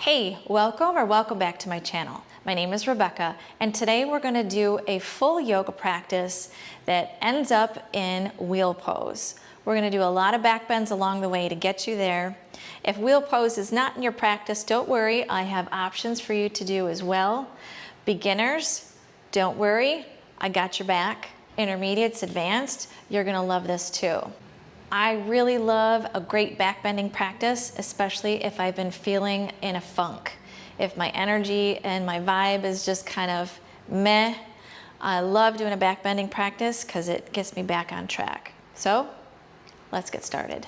Hey, welcome back to my channel. My name is Rebecca, and today we're going to do a full yoga practice that ends up in wheel pose. We're going to do a lot of back bends along the way to get you there. If wheel pose is not in your practice, don't worry, I have options for you to do as well. Beginners, don't worry, I got your back. Intermediates, advanced, you're going to love this too. I really love a great back bending practice, especially if I've been feeling in a funk. If my energy and my vibe is just kind of meh, I love doing a back bending practice because it gets me back on track. So let's get started.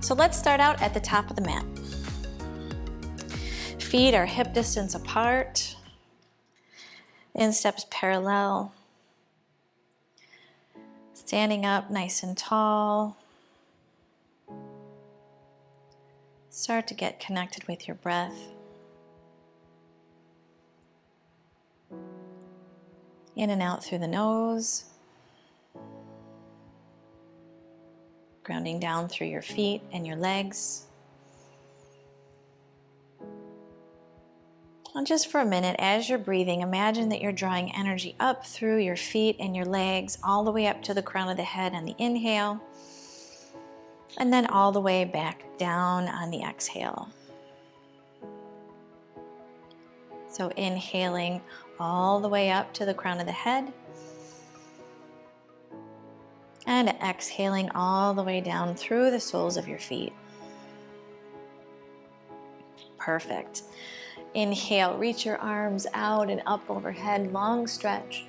So let's start out at the top of the mat. Feet are hip distance apart. Insteps parallel. Standing up nice and tall. Start to get connected with your breath. In and out through the nose. Grounding down through your feet and your legs. And just for a minute, as you're breathing, imagine that you're drawing energy up through your feet and your legs, all the way up to the crown of the head on the inhale, and then all the way back down on the exhale. So inhaling all the way up to the crown of the head, and exhaling all the way down through the soles of your feet. Perfect. Inhale, reach your arms out and up overhead, long stretch.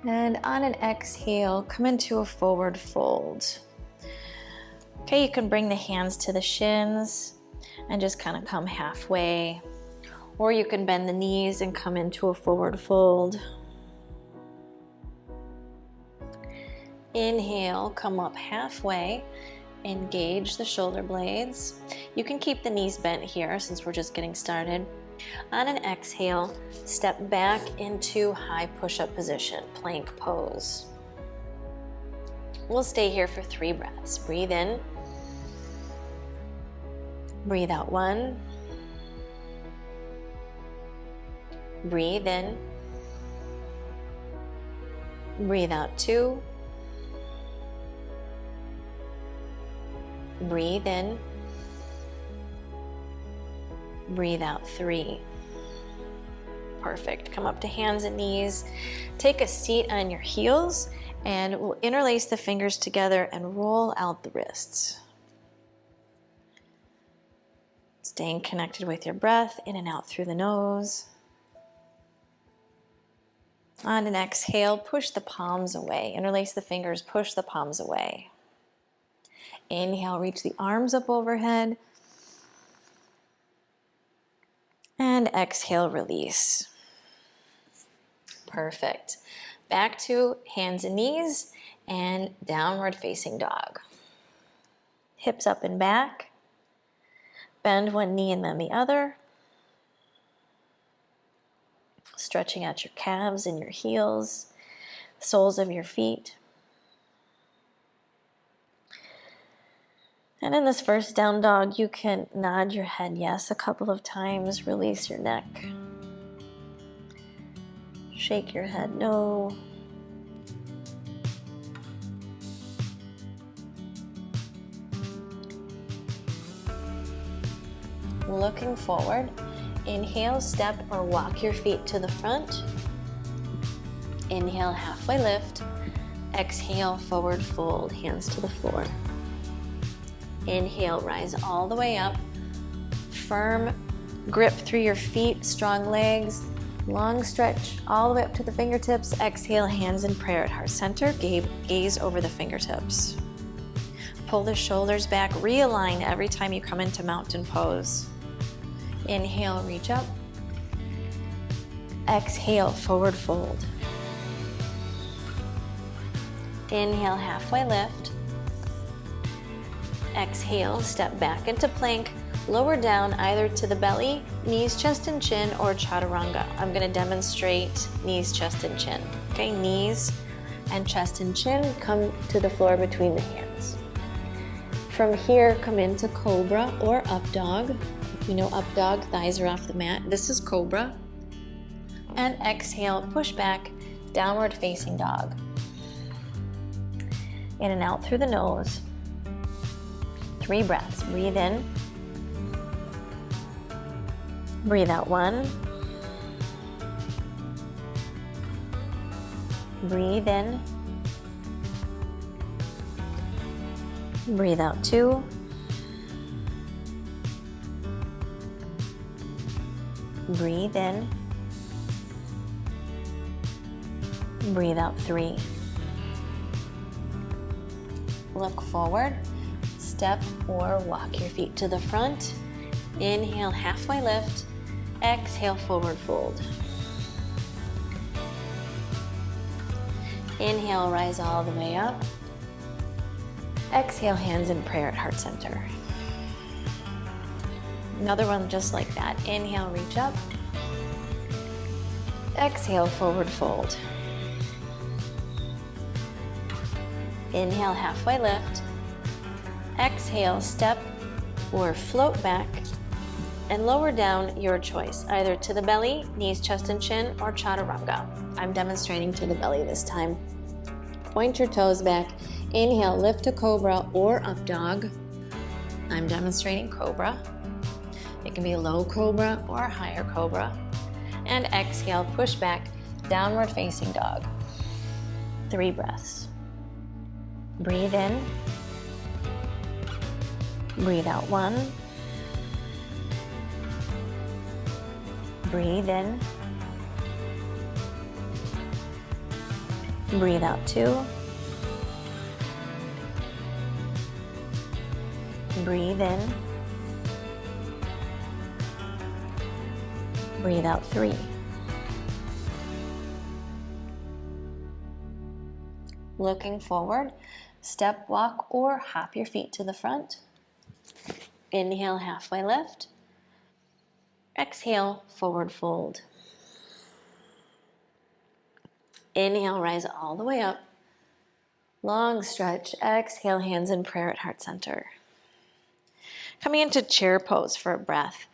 And on an exhale, come into a forward fold. Okay, you can bring the hands to the shins and just kind of come halfway. Or you can bend the knees and come into a forward fold. Inhale, come up halfway, engage the shoulder blades. You can keep the knees bent here since we're just getting started. On an exhale, step back into high push-up position, plank pose. We'll stay here for 3 breaths. Breathe in. Breathe out 1. Breathe in. Breathe out 2. Breathe in. Breathe out 3. Perfect. Come up to hands and knees. Take a seat on your heels and we'll interlace the fingers together and roll out the wrists. Staying connected with your breath, in and out through the nose. On an exhale, push the palms away. Interlace the fingers, push the palms away. Inhale, reach the arms up overhead. And exhale, release. Perfect. Back to hands and knees and downward facing dog. Hips up and back. Bend one knee and then the other. Stretching out your calves and your heels, soles of your feet. And in this first down dog, you can nod your head yes a couple of times, release your neck. Shake your head no. Looking forward, inhale, step or walk your feet to the front. Inhale, halfway lift. Exhale, forward fold, hands to the floor. Inhale, rise all the way up. Firm grip through your feet, strong legs. Long stretch all the way up to the fingertips. Exhale, hands in prayer at heart center. Gaze over the fingertips. Pull the shoulders back, realign every time you come into mountain pose. Inhale, reach up. Exhale, forward fold. Inhale, halfway lift. Exhale, step back into plank. Lower down either to the belly, knees, chest, and chin, or chaturanga. I'm gonna demonstrate knees, chest, and chin. Okay, knees and chest and chin come to the floor between the hands. From here, come into cobra or up dog. You know up dog, thighs are off the mat. This is cobra. And exhale, push back, downward facing dog. In and out through the nose. 3 breaths. Breathe in. Breathe out 1. Breathe in. Breathe out 2. Breathe in. Breathe out 3. Look forward. Step or walk your feet to the front. Inhale, halfway lift. Exhale, forward fold. Inhale, rise all the way up. Exhale, hands in prayer at heart center. Another one just like that. Inhale, reach up. Exhale, forward fold. Inhale, halfway lift. Exhale, step or float back and lower down, your choice, either to the belly, knees, chest, and chin, or chaturanga. I'm demonstrating to the belly this time. Point your toes back. Inhale, lift to cobra or up dog. I'm demonstrating cobra. It can be low cobra or higher cobra. And exhale, push back, downward facing dog. 3 breaths. Breathe in. Breathe out 1. Breathe in. Breathe out 2. Breathe in. Breathe out 3. Looking forward, step, walk, or hop your feet to the front. Inhale, halfway lift. Exhale, forward fold. Inhale, rise all the way up. Long stretch. Exhale, hands in prayer at heart center. Coming into chair pose for a breath.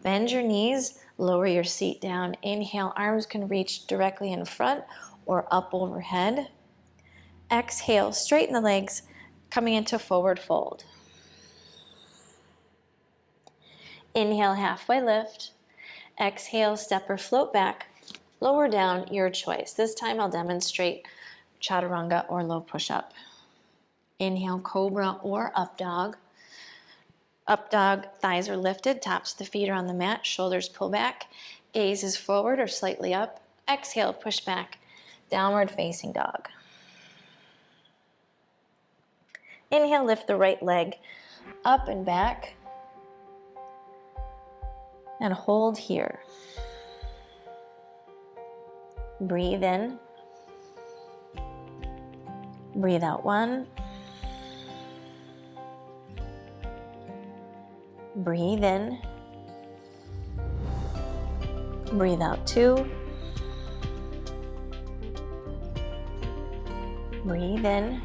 Bend your knees, lower your seat down. Inhale, arms can reach directly in front or up overhead. Exhale, straighten the legs, coming into forward fold. Inhale, halfway lift. Exhale, step or float back. Lower down, your choice. This time I'll demonstrate chaturanga or low push-up. Inhale, cobra or up dog. Up dog, thighs are lifted, tops of the feet are on the mat, shoulders pull back, gaze is forward or slightly up. Exhale, push back, downward facing dog. Inhale, lift the right leg up and back. And hold here. Breathe in. Breathe out 1. Breathe in. Breathe out 2. Breathe in.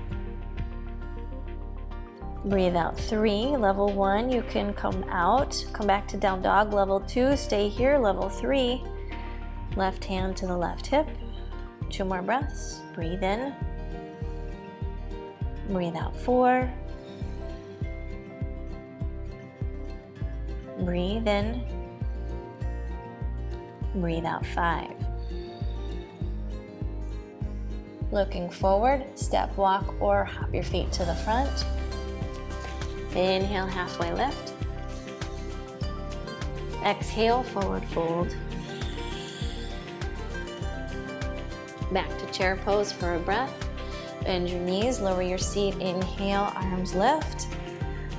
Breathe out 3. Level 1, you can come out. Come back to down dog. Level 2, stay here. Level 3, left hand to the left hip. 2 more breaths. Breathe in. Breathe out 4. Breathe in. Breathe out 5. Looking forward, step, walk, or hop your feet to the front. Inhale, halfway lift. Exhale, forward fold. Back to chair pose for a breath. Bend your knees, lower your seat. Inhale, arms lift.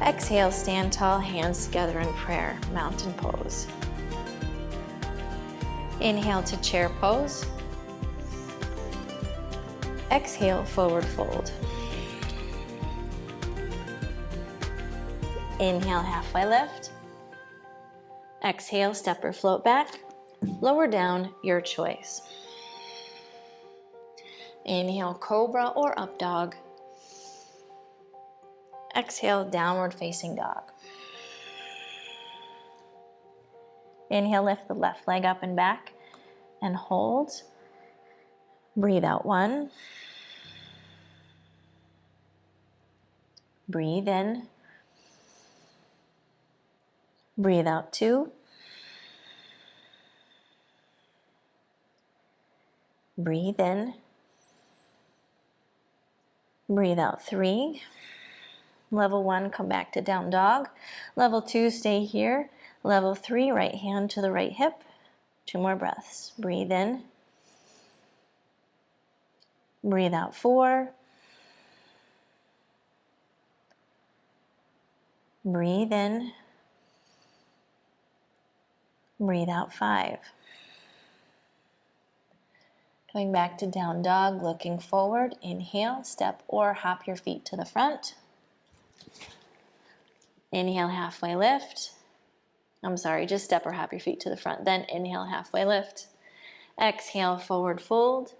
Exhale, stand tall, hands together in prayer, mountain pose. Inhale to chair pose. Exhale, forward fold. Inhale, halfway lift. Exhale, step or float back. Lower down, your choice. Inhale, cobra or up dog. Exhale, downward facing dog. Inhale, lift the left leg up and back and hold. Breathe out 1. Breathe in. Breathe out 2. Breathe in. Breathe out 3. Level 1, come back to down dog. Level 2, stay here. Level 3, right hand to the right hip. 2 more breaths. Breathe in. Breathe out 4. Breathe in. Breathe out 5. Going back to down dog, looking forward. Inhale, step or hop your feet to the front. Inhale, halfway lift. Just step or hop your feet to the front. Then inhale, halfway lift. Exhale, forward fold.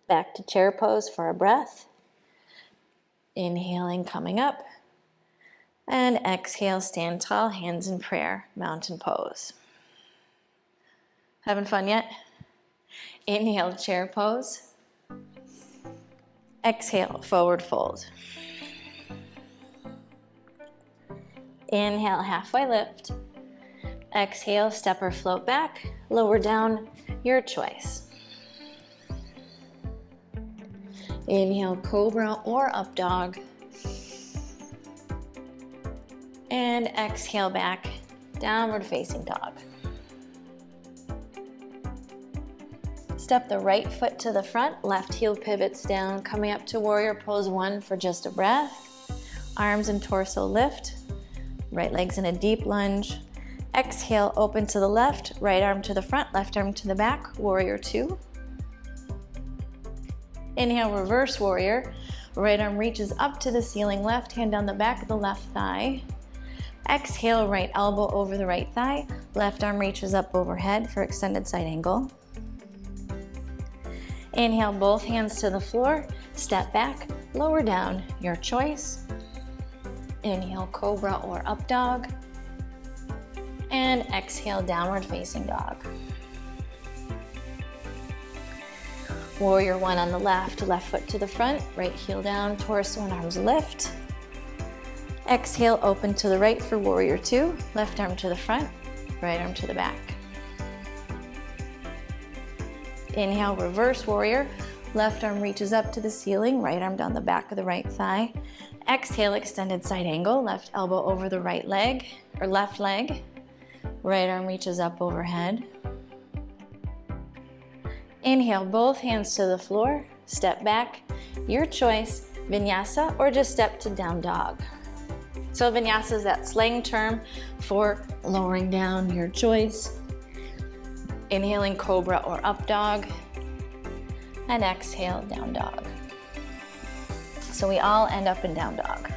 Back to chair pose for a breath. Inhaling, coming up. And exhale, stand tall, hands in prayer, mountain pose. Having fun yet? Inhale, chair pose. Exhale, forward fold. Inhale, halfway lift. Exhale, step or float back, lower down, your choice. Inhale, cobra or up dog. And exhale back, downward facing dog. Step the right foot to the front, left heel pivots down, coming up to warrior pose 1 for just a breath. Arms and torso lift. Right leg's in a deep lunge. Exhale, open to the left, right arm to the front, left arm to the back, warrior 2. Inhale, reverse warrior. Right arm reaches up to the ceiling, left hand on the back of the left thigh. Exhale, right elbow over the right thigh, left arm reaches up overhead for extended side angle. Inhale, both hands to the floor, step back, lower down, your choice. Inhale, cobra or up dog. And exhale, downward facing dog. Warrior 1 on the left foot to the front, right heel down, torso and arms lift. Exhale, open to the right for warrior 2, left arm to the front, right arm to the back. Inhale, reverse warrior. Left arm reaches up to the ceiling, right arm down the back of the right thigh. Exhale, extended side angle, left elbow over the right leg, or left leg. Right arm reaches up overhead. Inhale, both hands to the floor, step back, your choice, Vinyasa or just step to down dog. So Vinyasa is that slang term for lowering down, your choice. Inhaling cobra or up dog, and exhale, down dog. So we all end up in down dog.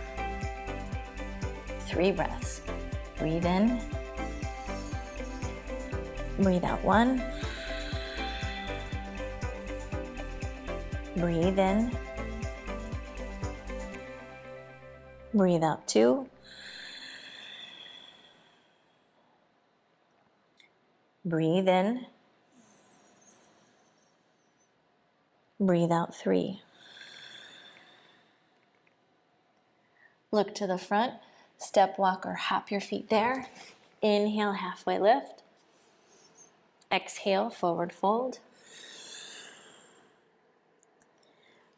3 breaths. Breathe in. Breathe out 1. Breathe in. Breathe out 2. Breathe in. Breathe out 3. Look to the front, step, walk, or hop your feet there. Inhale, halfway lift. Exhale, forward fold.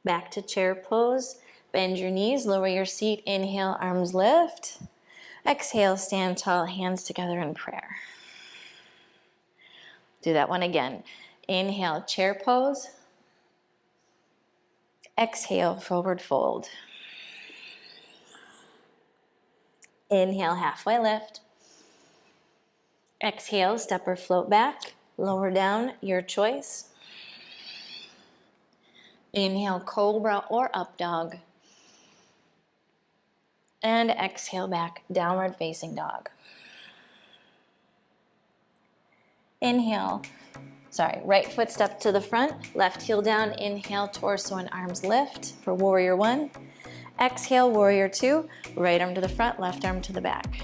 Back to chair pose. Bend your knees, lower your seat. Inhale, arms lift. Exhale, stand tall, hands together in prayer. Do that one again. Inhale, chair pose. Exhale, forward fold. Inhale, halfway lift. Exhale, step or float back. Lower down, your choice. Inhale, cobra or up dog. And exhale back, downward facing dog. Inhale, right foot step to the front, left heel down, inhale, torso and arms lift for warrior one. Exhale, warrior two, right arm to the front, left arm to the back.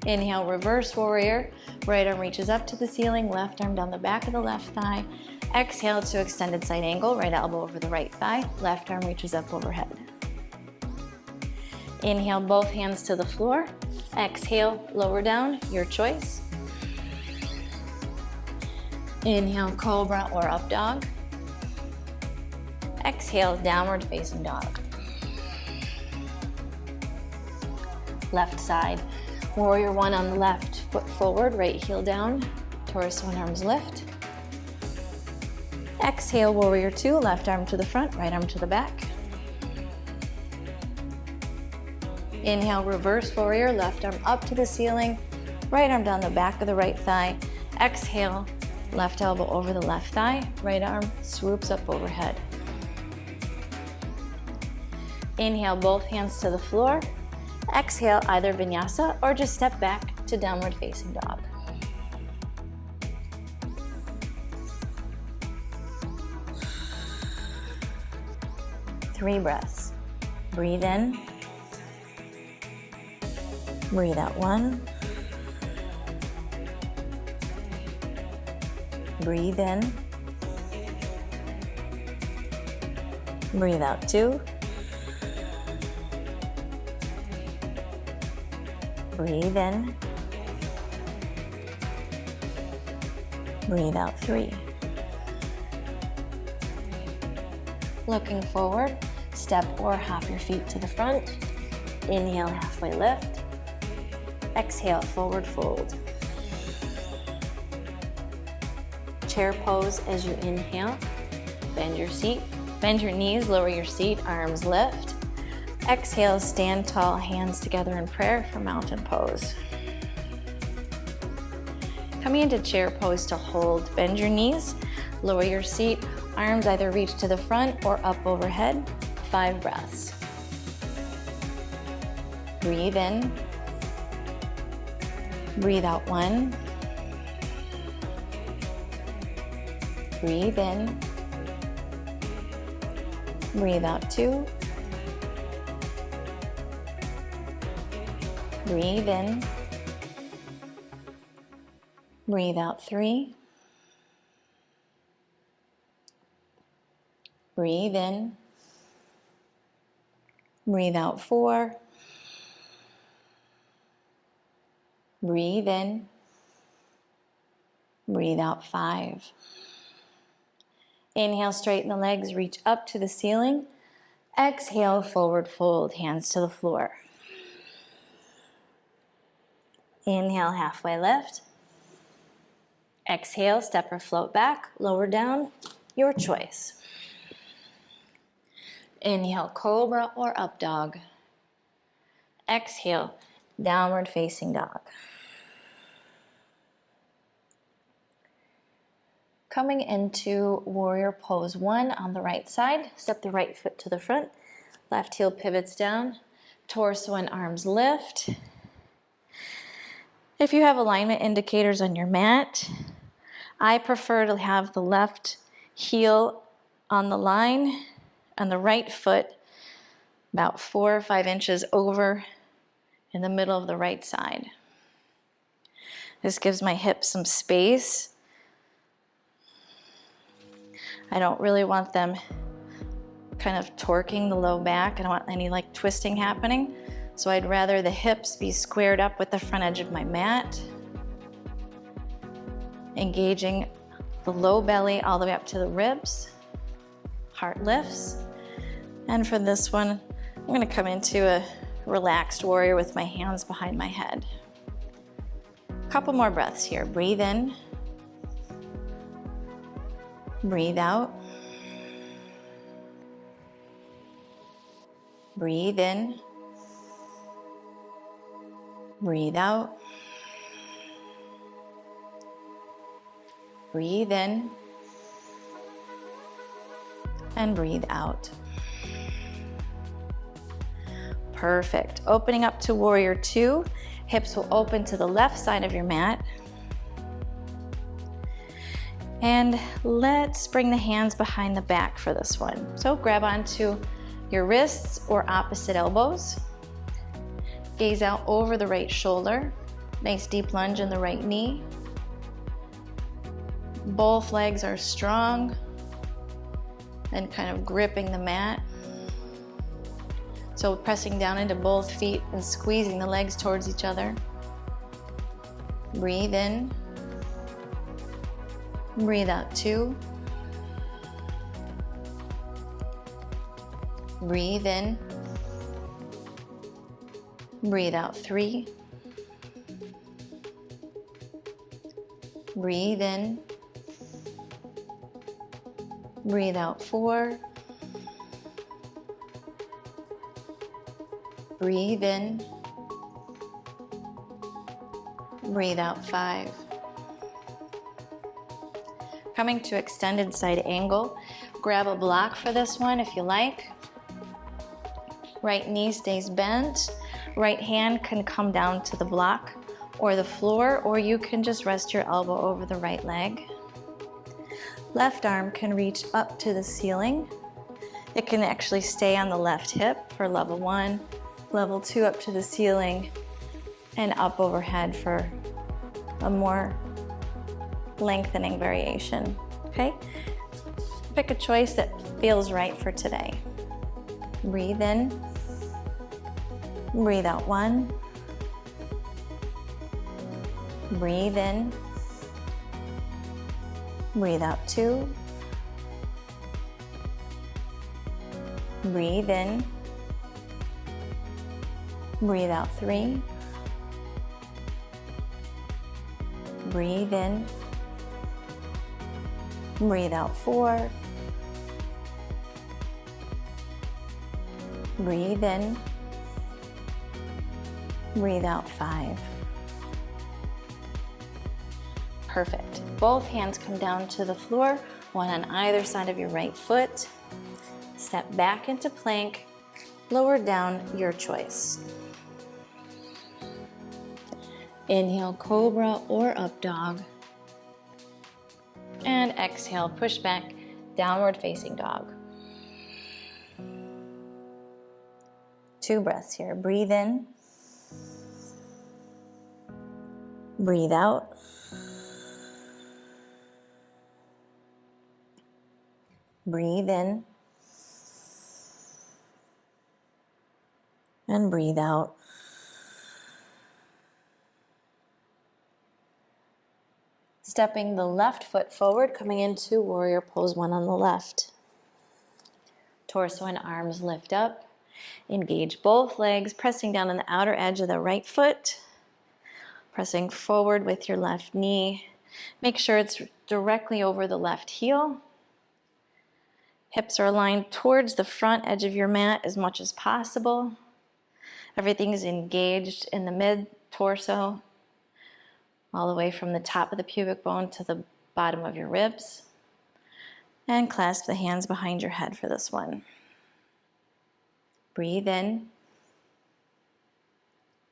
Inhale, reverse warrior, right arm reaches up to the ceiling, left arm down the back of the left thigh. Exhale to extended side angle, right elbow over the right thigh, left arm reaches up overhead. Inhale, both hands to the floor. Exhale, lower down, your choice. Inhale, cobra or up dog. Exhale, downward facing dog. Left side, warrior one on the left, foot forward, right heel down, torso and arms lift. Exhale, warrior two, left arm to the front, right arm to the back. Inhale, reverse warrior, left arm up to the ceiling, right arm down the back of the right thigh. Exhale, left elbow over the left thigh, right arm swoops up overhead. Inhale, both hands to the floor. Exhale, either vinyasa or just step back to downward facing dog. Three breaths. Breathe in. Breathe out one. Breathe in. Breathe out two. Breathe in. Breathe out three. Looking forward, step or hop your feet to the front. Inhale, halfway lift. Exhale, forward fold. Chair pose as you inhale. Bend your seat, bend your knees, lower your seat, arms lift. Exhale, stand tall, hands together in prayer for mountain pose. Coming into chair pose to hold, bend your knees, lower your seat, arms either reach to the front or up overhead. 5 breaths. Breathe in. Breathe out one. Breathe in. Breathe out two. Breathe in. Breathe out three. Breathe in. Breathe out four. Breathe in. Breathe out 5. Inhale, straighten the legs, reach up to the ceiling. Exhale, forward fold, hands to the floor. Inhale, halfway lift. Exhale, step or float back, lower down, your choice. Inhale, cobra or up dog. Exhale, downward facing dog. Coming into warrior pose 1 on the right side, step the right foot to the front, left heel pivots down, torso and arms lift. If you have alignment indicators on your mat, I prefer to have the left heel on the line and the right foot about 4 or 5 inches over in the middle of the right side. This gives my hips some space. I don't really want them kind of torquing the low back. I don't want any like twisting happening. So I'd rather the hips be squared up with the front edge of my mat, engaging the low belly all the way up to the ribs. Heart lifts. And for this one, I'm going to come into a relaxed warrior with my hands behind my head. A couple more breaths here. Breathe in. Breathe out. Breathe in. Breathe out. Breathe in. And breathe out. Perfect. Opening up to warrior two. Hips will open to the left side of your mat. And let's bring the hands behind the back for this one. So grab onto your wrists or opposite elbows. Gaze out over the right shoulder. Nice deep lunge in the right knee. Both legs are strong and kind of gripping the mat. So pressing down into both feet and squeezing the legs towards each other. Breathe in. Breathe out two. Breathe in. Breathe out three. Breathe in. Breathe out four. Breathe in. Breathe out five. Coming to extended side angle. Grab a block for this one if you like. Right knee stays bent. Right hand can come down to the block or the floor, or you can just rest your elbow over the right leg. Left arm can reach up to the ceiling. It can actually stay on the left hip for level one, level two up to the ceiling, and up overhead for a more lengthening variation, okay? Pick a choice that feels right for today. Breathe in, breathe out one, breathe in, breathe out two, breathe in, breathe out three, breathe in, breathe out four, breathe in, breathe out five. Perfect. Both hands come down to the floor, one on either side of your right foot. Step back into plank, lower down, your choice. Inhale, cobra or up dog. And exhale, push back, downward facing dog. 2 breaths here. Breathe in. Breathe out. Breathe in. And breathe out. Stepping the left foot forward, coming into warrior pose one on the left. Torso and arms lift up. Engage both legs, pressing down on the outer edge of the right foot. Pressing forward with your left knee. Make sure it's directly over the left heel. Hips are aligned towards the front edge of your mat as much as possible. Everything is engaged in the mid-torso, all the way from the top of the pubic bone to the bottom of your ribs. And clasp the hands behind your head for this one. Breathe in.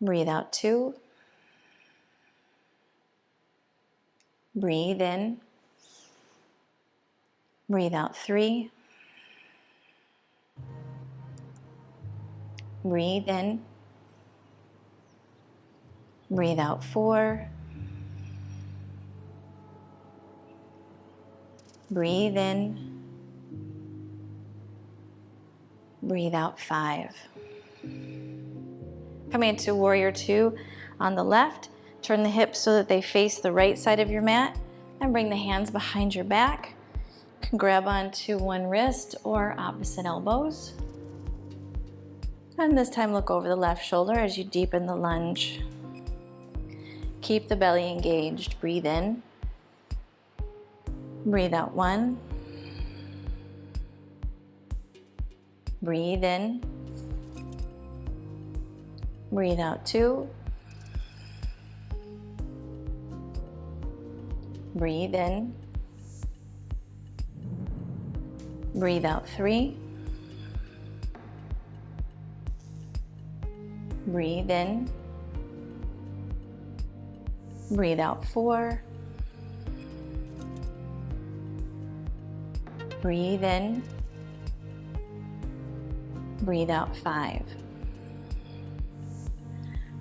Breathe out 2. Breathe in. Breathe out 3. Breathe in. Breathe out 4. Breathe in. Breathe out 5. Coming into warrior 2 on the left. Turn the hips so that they face the right side of your mat and bring the hands behind your back. You can grab onto one wrist or opposite elbows. And this time look over the left shoulder as you deepen the lunge. Keep the belly engaged. Breathe in. Breathe out 1. Breathe in. Breathe out 2. Breathe in. Breathe out 3. Breathe in. Breathe out 4. Breathe in. Breathe out 5.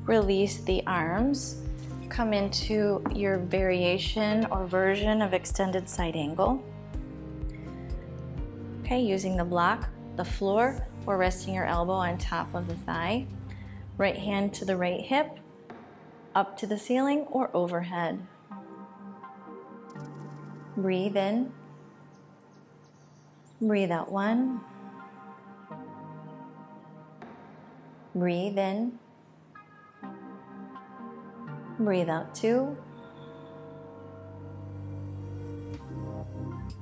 Release the arms. Come into your variation or version of extended side angle. Okay, using the block, the floor, or resting your elbow on top of the thigh. Right hand to the right hip, up to the ceiling or overhead. Breathe in. Breathe out 1. Breathe in. Breathe out 2.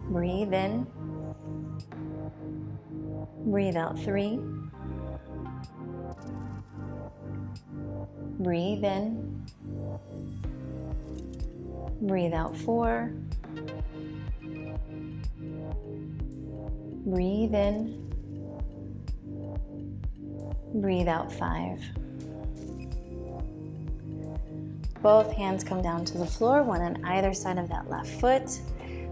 Breathe in. Breathe out 3. Breathe in. Breathe out 4. Breathe in. Breathe out 5. Both hands come down to the floor, one on either side of that left foot.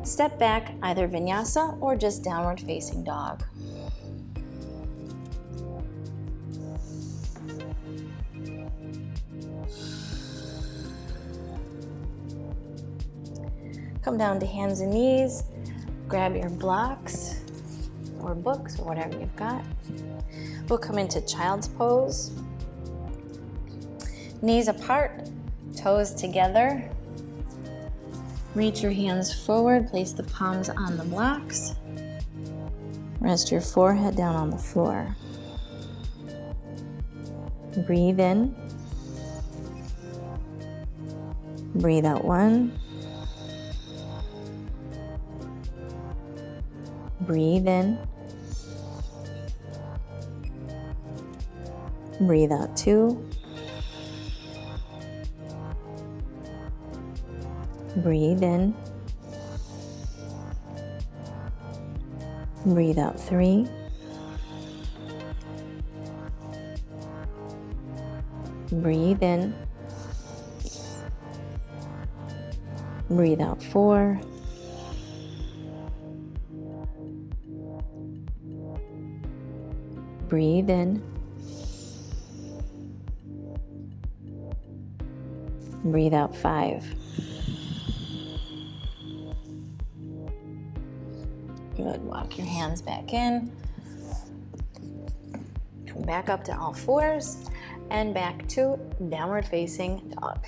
Step back, either Vinyasa or just downward facing dog. Come down to hands and knees. Grab your blocks or books or whatever you've got. We'll come into Child's Pose. Knees apart, toes together. Reach your hands forward, place the palms on the blocks. Rest your forehead down on the floor. Breathe in. Breathe out 1. Breathe in. Breathe out 2. Breathe in. Breathe out 3. Breathe in. Breathe out 4. Breathe in. Breathe out 5. Good. Walk your hands back in. Come back up to all fours and back to downward facing dog.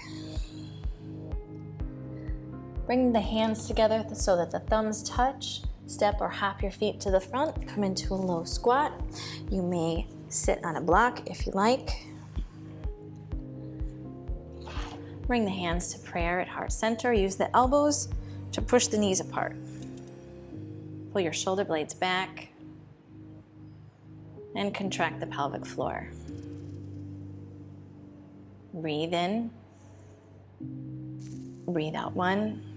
Bring the hands together so that the thumbs touch. Step or hop your feet to the front. Come into a low squat. You may sit on a block if you like. Bring the hands to prayer at heart center. Use the elbows to push the knees apart. Pull your shoulder blades back and contract the pelvic floor. Breathe in. Breathe out 1.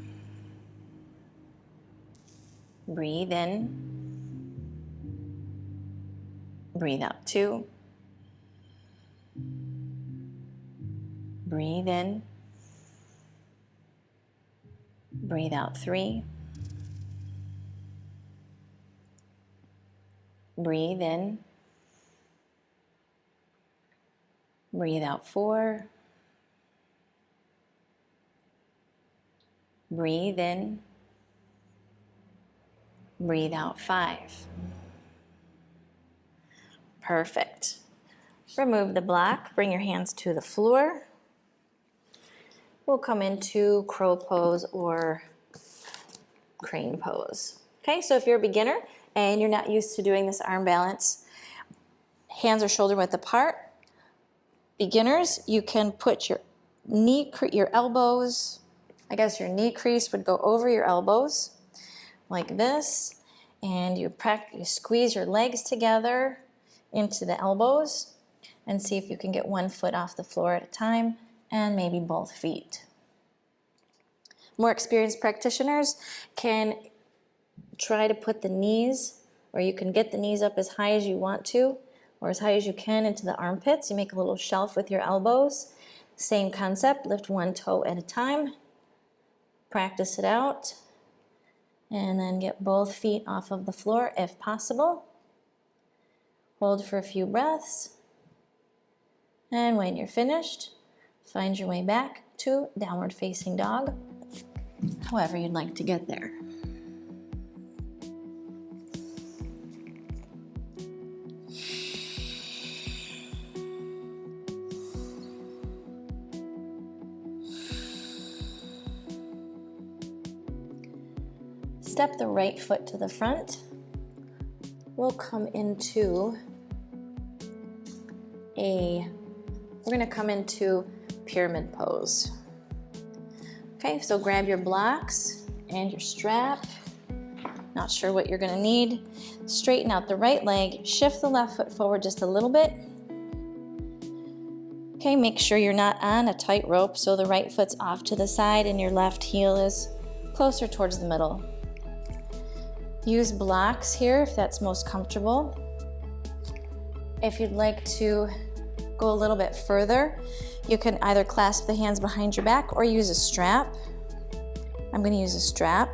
Breathe in. Breathe out 2. Breathe in. Breathe out 3. Breathe in. Breathe out 4. Breathe in. Breathe out 5. Perfect. Remove the block. Bring your hands to the floor. We'll come into crow pose or crane pose. Okay, so if you're a beginner and you're not used to doing this arm balance, hands are shoulder width apart. Beginners, you can put your your elbows, I guess your knee crease would go over your elbows like this, and you squeeze your legs together into the elbows, and see if you can get one foot off the floor at a time and maybe both feet. More experienced practitioners can try to put the knees, or you can get the knees up as high as you want to, or as high as you can into the armpits. You make a little shelf with your elbows. Same concept, lift one toe at a time. Practice it out. And then get both feet off of the floor if possible. Hold for a few breaths. And when you're finished, find your way back to downward facing dog, however you'd like to get there. Step the right foot to the front. We'll come into we're gonna come into pyramid pose. Okay, so grab your blocks and your strap. Not sure what you're gonna need. Straighten out the right leg, shift the left foot forward just a little bit. Okay, make sure you're not on a tight rope, so the right foot's off to the side and your left heel is closer towards the middle. Use blocks here if that's most comfortable. If you'd like to go a little bit further, you can either clasp the hands behind your back or use a strap. I'm going to use a strap.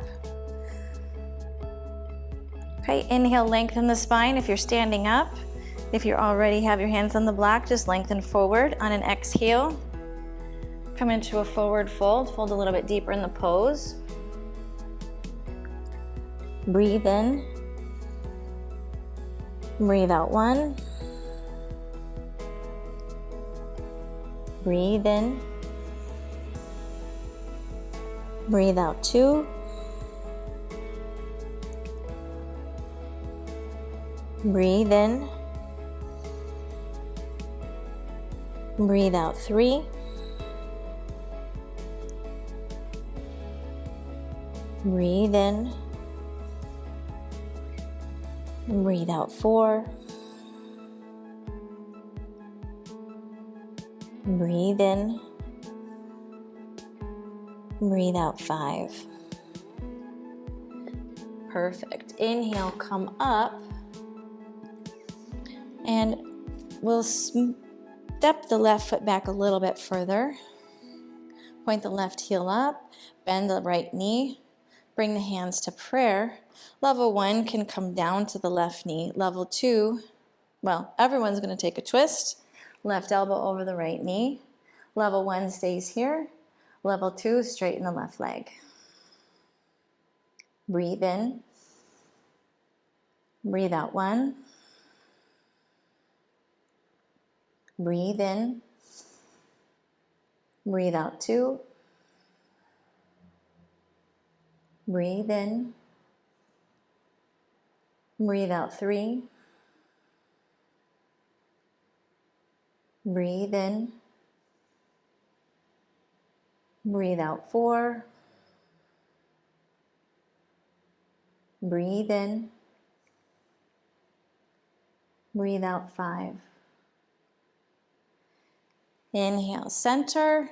Okay, inhale, lengthen the spine if you're standing up. If you already have your hands on the block, just lengthen forward. On an exhale, come into a forward fold. Fold a little bit deeper in the pose. Breathe in. Breathe out one. Breathe in. Breathe out two. Breathe in. Breathe out three. Breathe in. Breathe out four. Breathe in. Breathe out five. Perfect. Inhale, come up. And we'll step the left foot back a little bit further. Point the left heel up. Bend the right knee. Bring the hands to prayer. Level one can come down to the left knee. Level two, well, everyone's going to take a twist. Left elbow over the right knee. Level one stays here. Level two, straighten the left leg. Breathe in. Breathe out one. Breathe in. Breathe out two. Breathe in. Breathe out three. Breathe in. Breathe out four. Breathe in. Breathe out five. Inhale, center.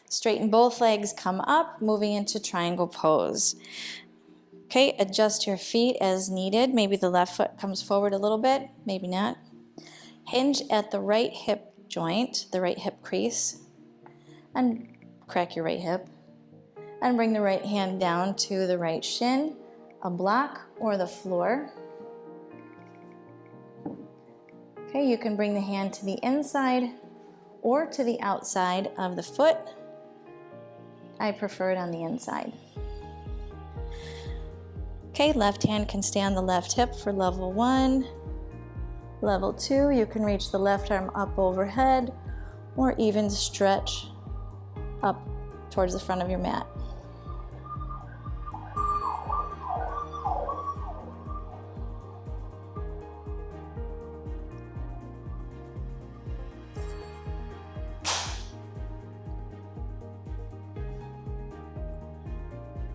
Straighten both legs, come up, moving into triangle pose. Okay, adjust your feet as needed. Maybe the left foot comes forward a little bit, maybe not. Hinge at the right hip joint, the right hip crease, and crack your right hip. And bring the right hand down to the right shin, a block, or the floor. Okay, you can bring the hand to the inside or to the outside of the foot. I prefer it on the inside. Okay, left hand can stay on the left hip for level one. Level two, you can reach the left arm up overhead or even stretch up towards the front of your mat.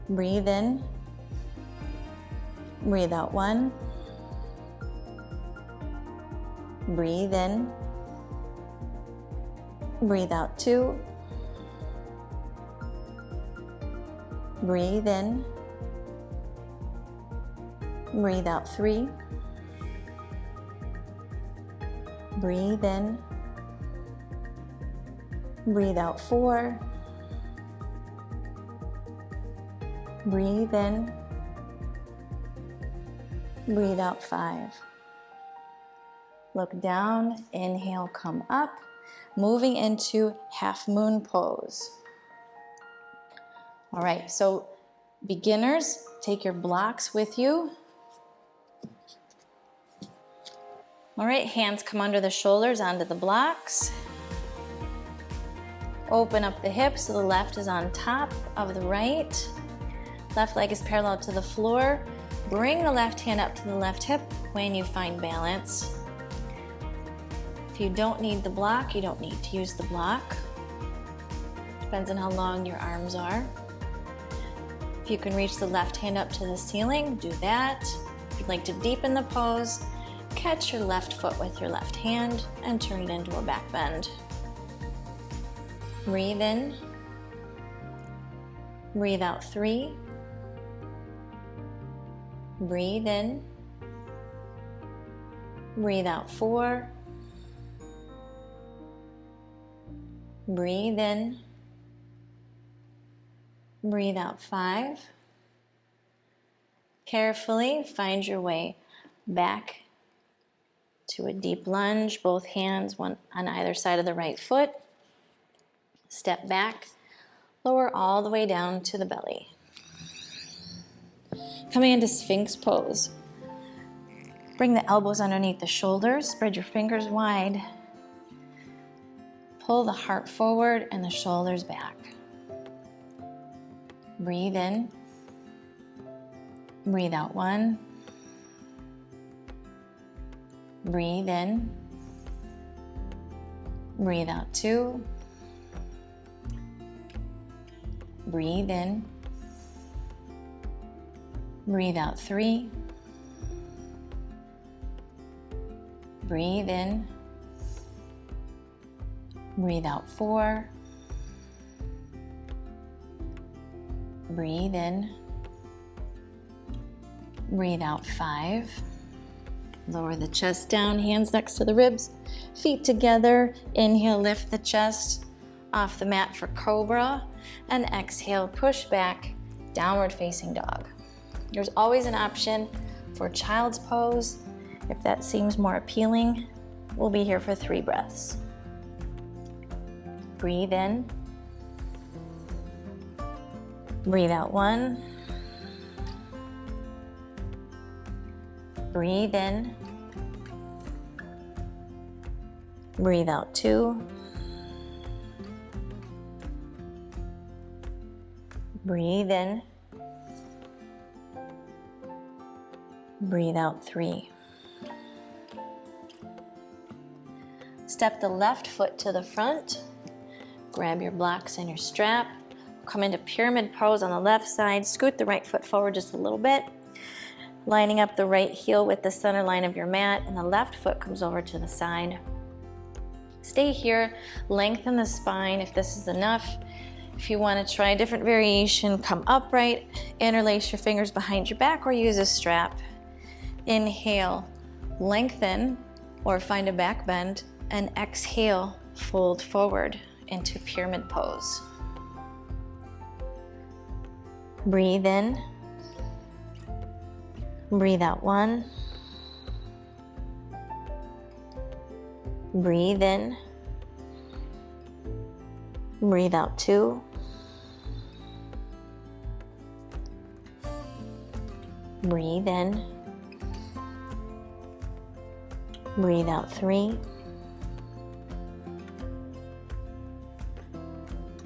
Breathe in. Breathe out one. Breathe in. Breathe out 2. Breathe in. Breathe out 3. Breathe in. Breathe out 4. Breathe in. Breathe out 5. Look down, inhale, come up, moving into half moon pose. All right, so beginners, take your blocks with you. All right, hands come under the shoulders onto the blocks. Open up the hips so the left is on top of the right. Left leg is parallel to the floor. Bring the left hand up to the left hip when you find balance. If you don't need the block, you don't need to use the block. Depends on how long your arms are. If you can reach the left hand up to the ceiling, do that. If you'd like to deepen the pose, catch your left foot with your left hand and turn it into a back bend. Breathe in. Breathe out 3. Breathe in. Breathe out 4. Breathe in. Breathe out 5. Carefully find your way back to a deep lunge, both hands, one on either side of the right foot. Step back, lower all the way down to the belly. Coming into Sphinx Pose. Bring the elbows underneath the shoulders, spread your fingers wide. Pull the heart forward and the shoulders back. Breathe in. Breathe out 1. Breathe in. Breathe out 2. Breathe in. Breathe out 3. Breathe in. Breathe out 4. Breathe in. Breathe out 5. Lower the chest down, hands next to the ribs, feet together. Inhale, lift the chest off the mat for cobra. And exhale, push back, downward facing dog. There's always an option for child's pose. If that seems more appealing, we'll be here for 3 breaths. Breathe in. Breathe out 1. Breathe in. Breathe out 2. Breathe in. Breathe out 3. Step the left foot to the front. Grab your blocks and your strap. Come into pyramid pose on the left side. Scoot the right foot forward just a little bit. Lining up the right heel with the center line of your mat, and the left foot comes over to the side. Stay here, lengthen the spine if this is enough. If you want to try a different variation, come upright, interlace your fingers behind your back or use a strap. Inhale, lengthen or find a back bend, and exhale, fold forward into pyramid pose. Breathe in. Breathe out 1. Breathe in. Breathe out 2. Breathe in. Breathe out 3.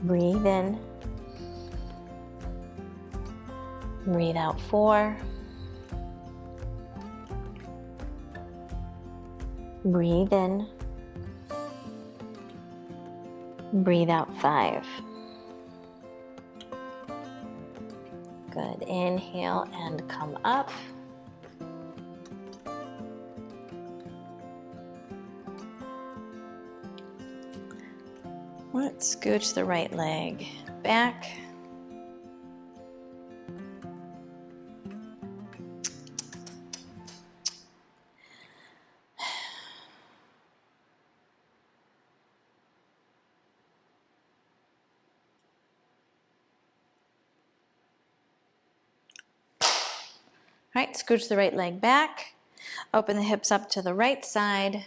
Breathe in. Breathe out 4. Breathe in. Breathe out 5. Good. Inhale and come up. Let's scooch the right leg back. All right, scooch the right leg back. Open the hips up to the right side.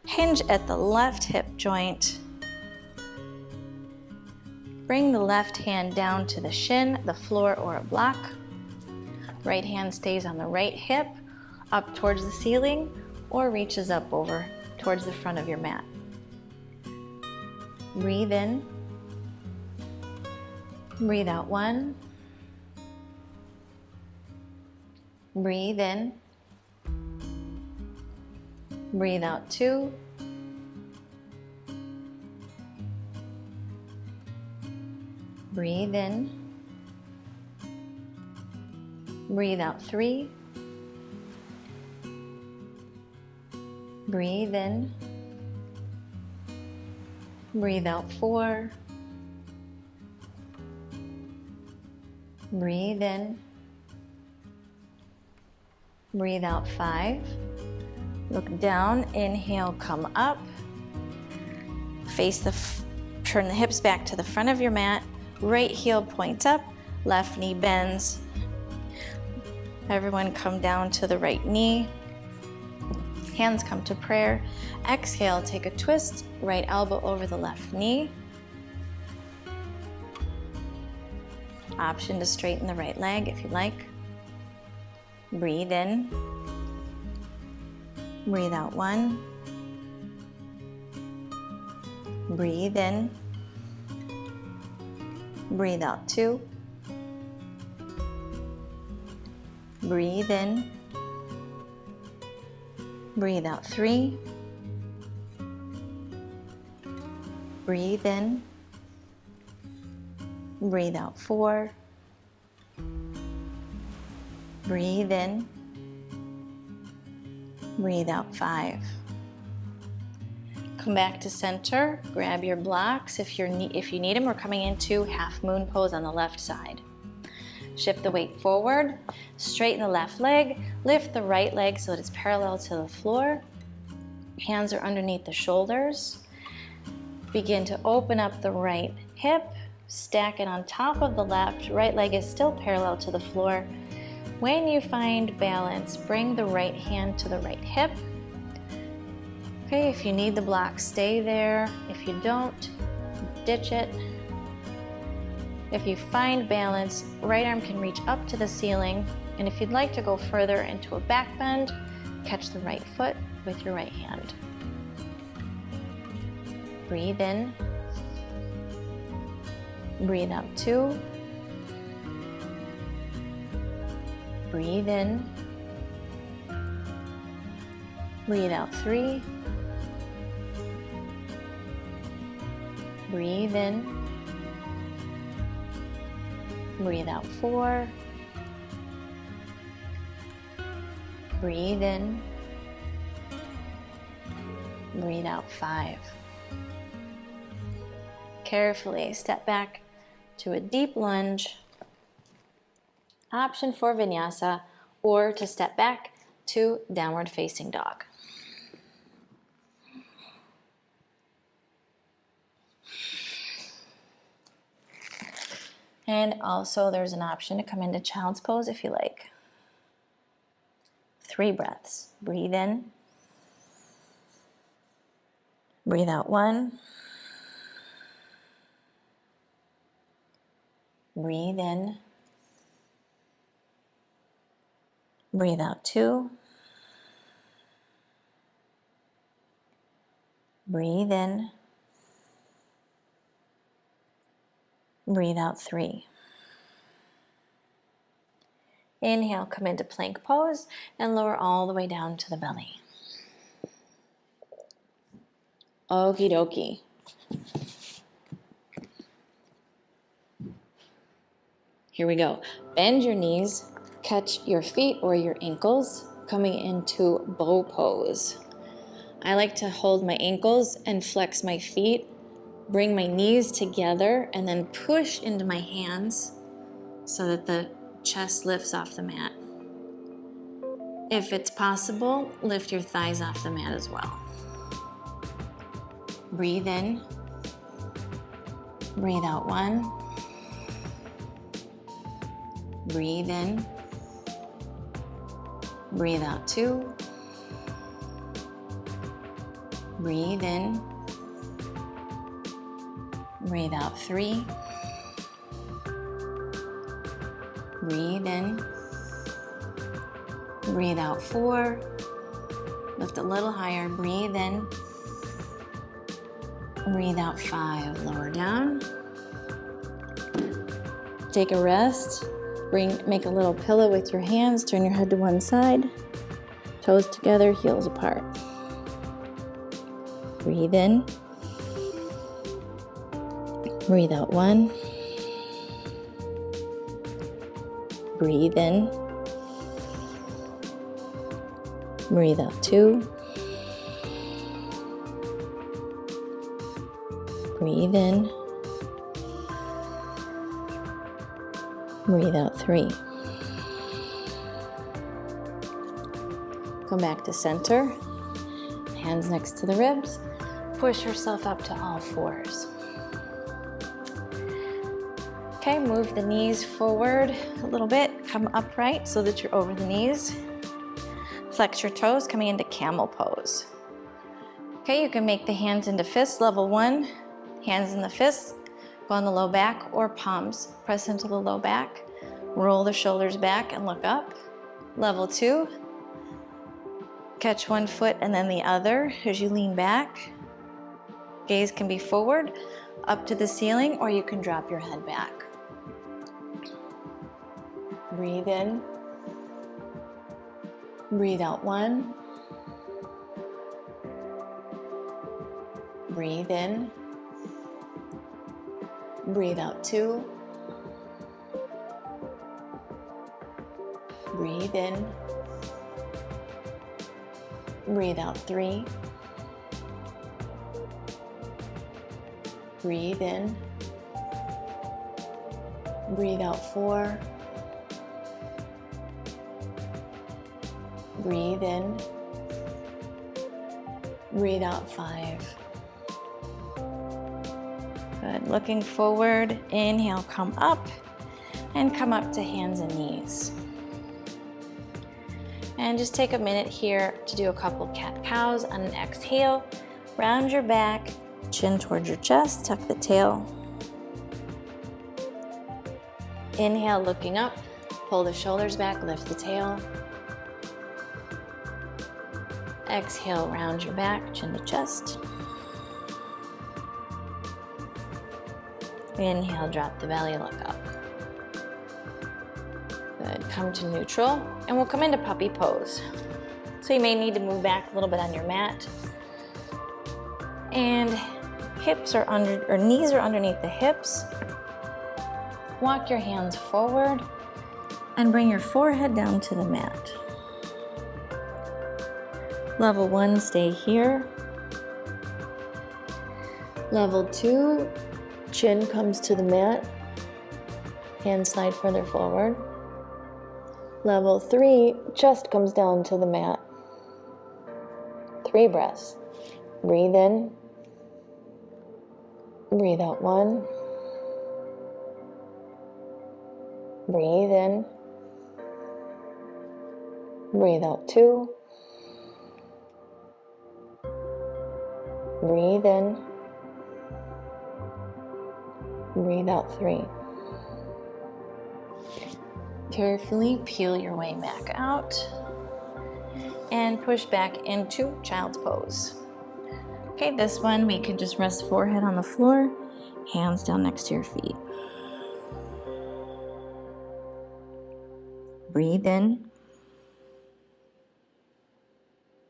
Hinge at the left hip joint. Bring the left hand down to the shin, the floor, or a block. Right hand stays on the right hip, up towards the ceiling, or reaches up over towards the front of your mat. Breathe in. Breathe out 1. Breathe in. Breathe out 2. Breathe in. Breathe out 3. Breathe in. Breathe out 4. Breathe in. Breathe out 5. Look down, inhale, come up. Turn the hips back to the front of your mat. Right heel points up, left knee bends. Everyone come down to the right knee. Hands come to prayer. Exhale, take a twist, right elbow over the left knee. Option to straighten the right leg if you like. Breathe in. Breathe out 1. Breathe in. Breathe out 2. Breathe in. Breathe out 3. Breathe in. Breathe out 4. Breathe in. Breathe out 5. Come back to center. Grab your blocks if you need them. We're coming into half moon pose on the left side. Shift the weight forward. Straighten the left leg. Lift the right leg so that it's parallel to the floor. Hands are underneath the shoulders. Begin to open up the right hip. Stack it on top of the left. Right leg is still parallel to the floor. When you find balance, bring the right hand to the right hip. Okay, if you need the block, stay there. If you don't, ditch it. If you find balance, right arm can reach up to the ceiling. And if you'd like to go further into a back bend, catch the right foot with your right hand. Breathe in. Breathe out 2. Breathe in. Breathe out 3. Breathe in. Breathe out 4. Breathe in. Breathe out 5. Carefully step back to a deep lunge. Option for Vinyasa, or to step back to downward facing dog. And also there's an option to come into child's pose if you like. 3 breaths. Breathe in. Breathe out 1. Breathe in. Breathe out 2. Breathe in. Breathe out 3. Inhale, come into plank pose and lower all the way down to the belly. Okie dokie. Here we go. Bend your knees, catch your feet or your ankles, coming into bow pose. I like to hold my ankles and flex my feet, bring my knees together, and then push into my hands so that the chest lifts off the mat. If it's possible, lift your thighs off the mat as well. Breathe in. Breathe out 1. Breathe in. Breathe out 2. Breathe in. Breathe out 3. Breathe in. Breathe out 4. Lift a little higher. Breathe in. Breathe out 5. Lower down. Take a rest. Make a little pillow with your hands. Turn your head to one side. Toes together, heels apart. Breathe in. Breathe out 1. Breathe in. Breathe out 2. Breathe in. Breathe out 3. Come back to center. Hands next to the ribs. Push yourself up to all fours. Okay, move the knees forward a little bit. Come upright so that you're over the knees. Flex your toes, coming into Camel Pose. Okay, you can make the hands into fists. Level 1, hands in the fists. Go on the low back or palms. Press into the low back. Roll the shoulders back and look up. Level 2, catch one foot and then the other as you lean back. Gaze can be forward, up to the ceiling, or you can drop your head back. Breathe in. Breathe out 1. Breathe in. Breathe out 2. Breathe in. Breathe out 3. Breathe in. Breathe out 4. Breathe in. Breathe out 5. Good. Looking forward. Inhale, come up. And come up to hands and knees. And just take a minute here to do a couple cat-cows on an exhale. Round your back, chin towards your chest, tuck the tail. Inhale, looking up. Pull the shoulders back, lift the tail. Exhale, round your back, chin to chest. Inhale, drop the belly, look up. Good, come to neutral, and we'll come into puppy pose. So you may need to move back a little bit on your mat. And hips are under, or knees are underneath the hips. Walk your hands forward and bring your forehead down to the mat. Level 1, stay here. Level 2, chin comes to the mat. Hands slide further forward. Level 3, chest comes down to the mat. 3 breaths. Breathe in. Breathe out 1. Breathe in. Breathe out 2. Breathe in. Breathe out 3. Carefully peel your way back out and push back into Child's Pose. Okay, this one we can just rest forehead on the floor, hands down next to your feet. Breathe in.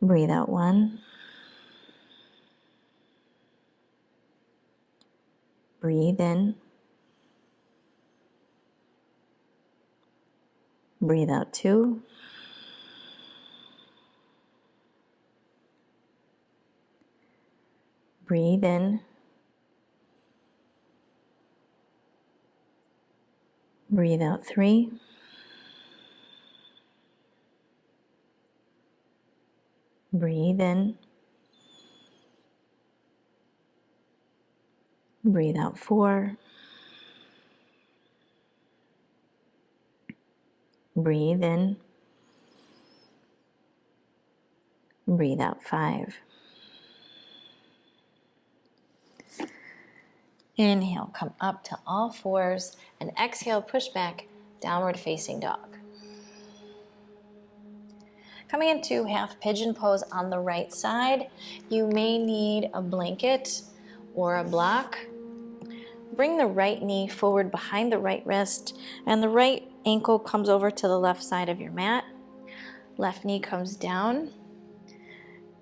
Breathe out 1. Breathe in. Breathe out 2. Breathe in. Breathe out 3. Breathe in. Breathe out 4. Breathe in. Breathe out 5. Inhale, come up to all fours, and exhale, push back, downward facing dog. Coming into half pigeon pose on the right side, you may need a blanket or a block. Bring the right knee forward behind the right wrist, and the right ankle comes over to the left side of your mat. Left knee comes down,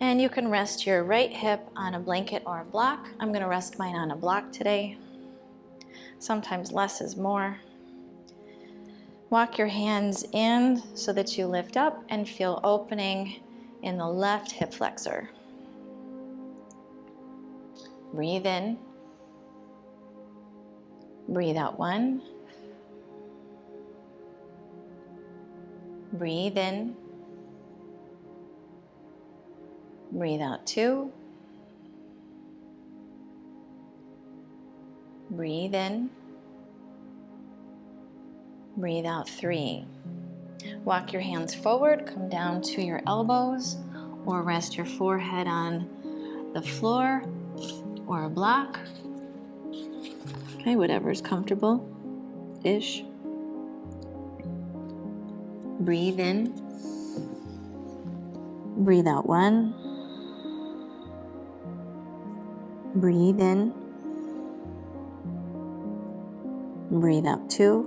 and you can rest your right hip on a blanket or a block. I'm going to rest mine on a block today. Sometimes less is more. Walk your hands in so that you lift up and feel opening in the left hip flexor. Breathe in. Breathe out 1. Breathe in. Breathe out 2. Breathe in. Breathe out 3. Walk your hands forward, come down to your elbows, or rest your forehead on the floor or a block. Okay, whatever's comfortable-ish. Breathe in. Breathe out 1. Breathe in. Breathe out 2.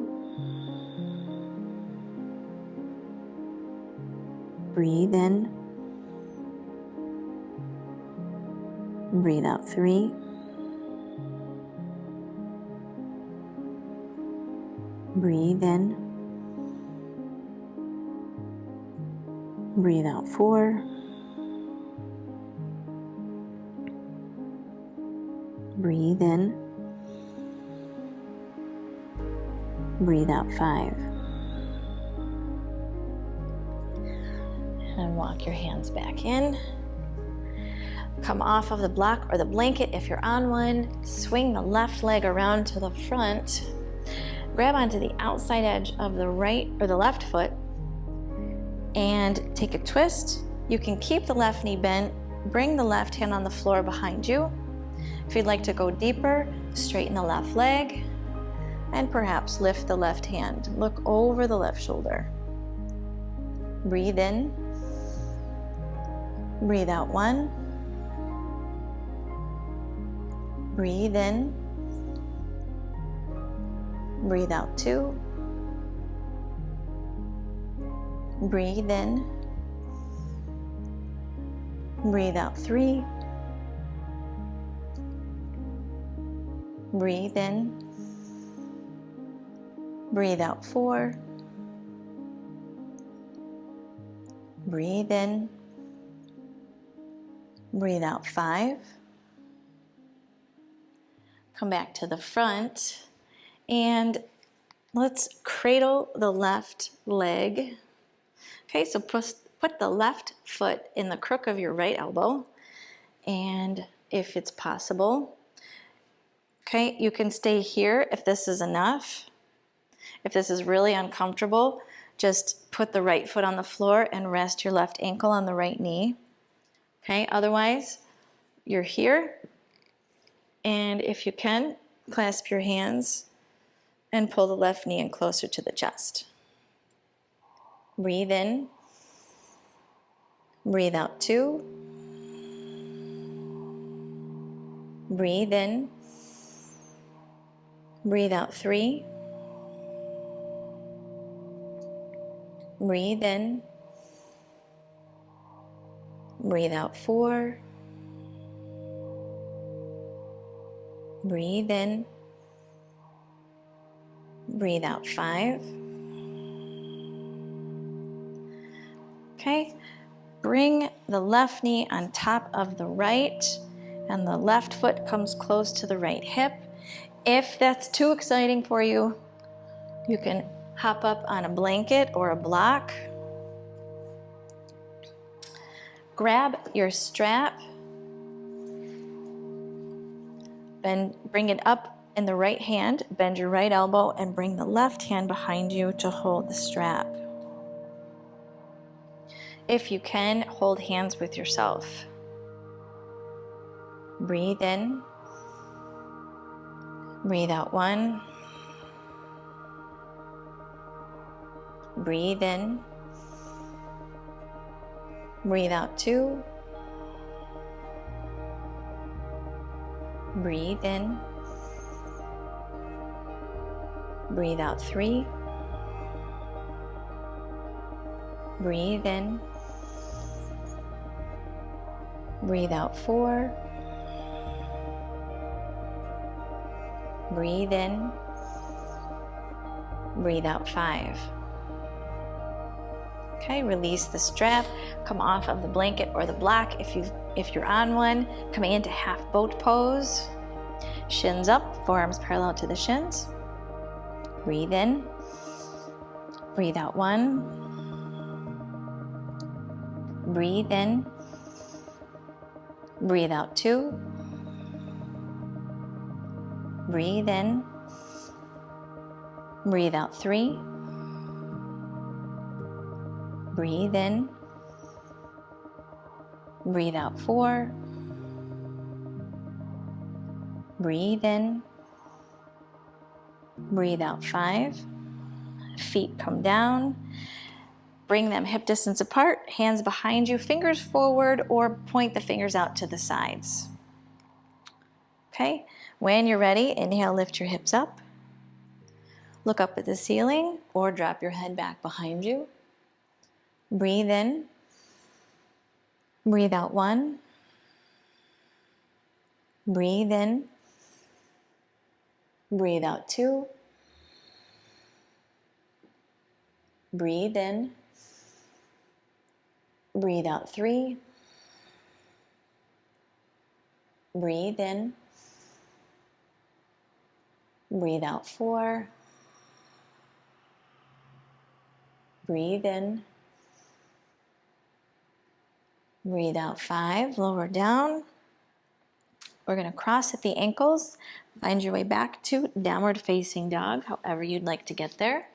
Breathe in. Breathe out 3. Breathe in. Breathe out 4. Breathe in. Breathe out 5. And walk your hands back in. Come off of the block or the blanket if you're on one. Swing the left leg around to the front. Grab onto the outside edge of the right or the left foot and take a twist. You can keep the left knee bent. Bring the left hand on the floor behind you. If you'd like to go deeper, straighten the left leg and perhaps lift the left hand. Look over the left shoulder. Breathe in. Breathe out 1. Breathe in. Breathe out 2. Breathe in. Breathe out 3. Breathe in. Breathe out 4. Breathe in. Breathe out 5. Come back to the front and let's cradle the left leg. Okay, so put the left foot in the crook of your right elbow, and if it's possible, okay, you can stay here if this is enough. If this is really uncomfortable, just put the right foot on the floor and rest your left ankle on the right knee. Okay, otherwise, you're here, and if you can, clasp your hands and pull the left knee in closer to the chest. Breathe in. Breathe out 2. Breathe in. Breathe out 3. Breathe in. Breathe out 4. Breathe in. Breathe out 5. Okay, bring the left knee on top of the right And the left foot comes close to the right hip. If that's too exciting for you, you can hop up on a blanket or a block. Grab your strap, bring it up in the right hand, bend your right elbow, and bring the left hand behind you to hold the strap. If you can, hold hands with yourself. Breathe in. Breathe out 1. Breathe in. Breathe out 2. Breathe in. Breathe out 3. Breathe in. Breathe out 4. Breathe in. Breathe out 5. Okay, release the strap. Come off of the blanket or the block if you're on one. Coming into half boat pose. Shins up, forearms parallel to the shins. Breathe in. Breathe out 1. Breathe in. Breathe out 2. Breathe in. Breathe out 3. Breathe in. Breathe out 4. Breathe in. Breathe out 5. Feet come down. Bring them hip distance apart, hands behind you, fingers forward, or point the fingers out to the sides. Okay, when you're ready, inhale, lift your hips up. Look up at the ceiling or drop your head back behind you. Breathe in. Breathe out 1. Breathe in. Breathe out 2. Breathe in. Breathe out 3. Breathe in. Breathe out 4. Breathe in. Breathe out 5. Lower down. We're going to cross at the ankles. Find your way back to downward facing dog, however you'd like to get there.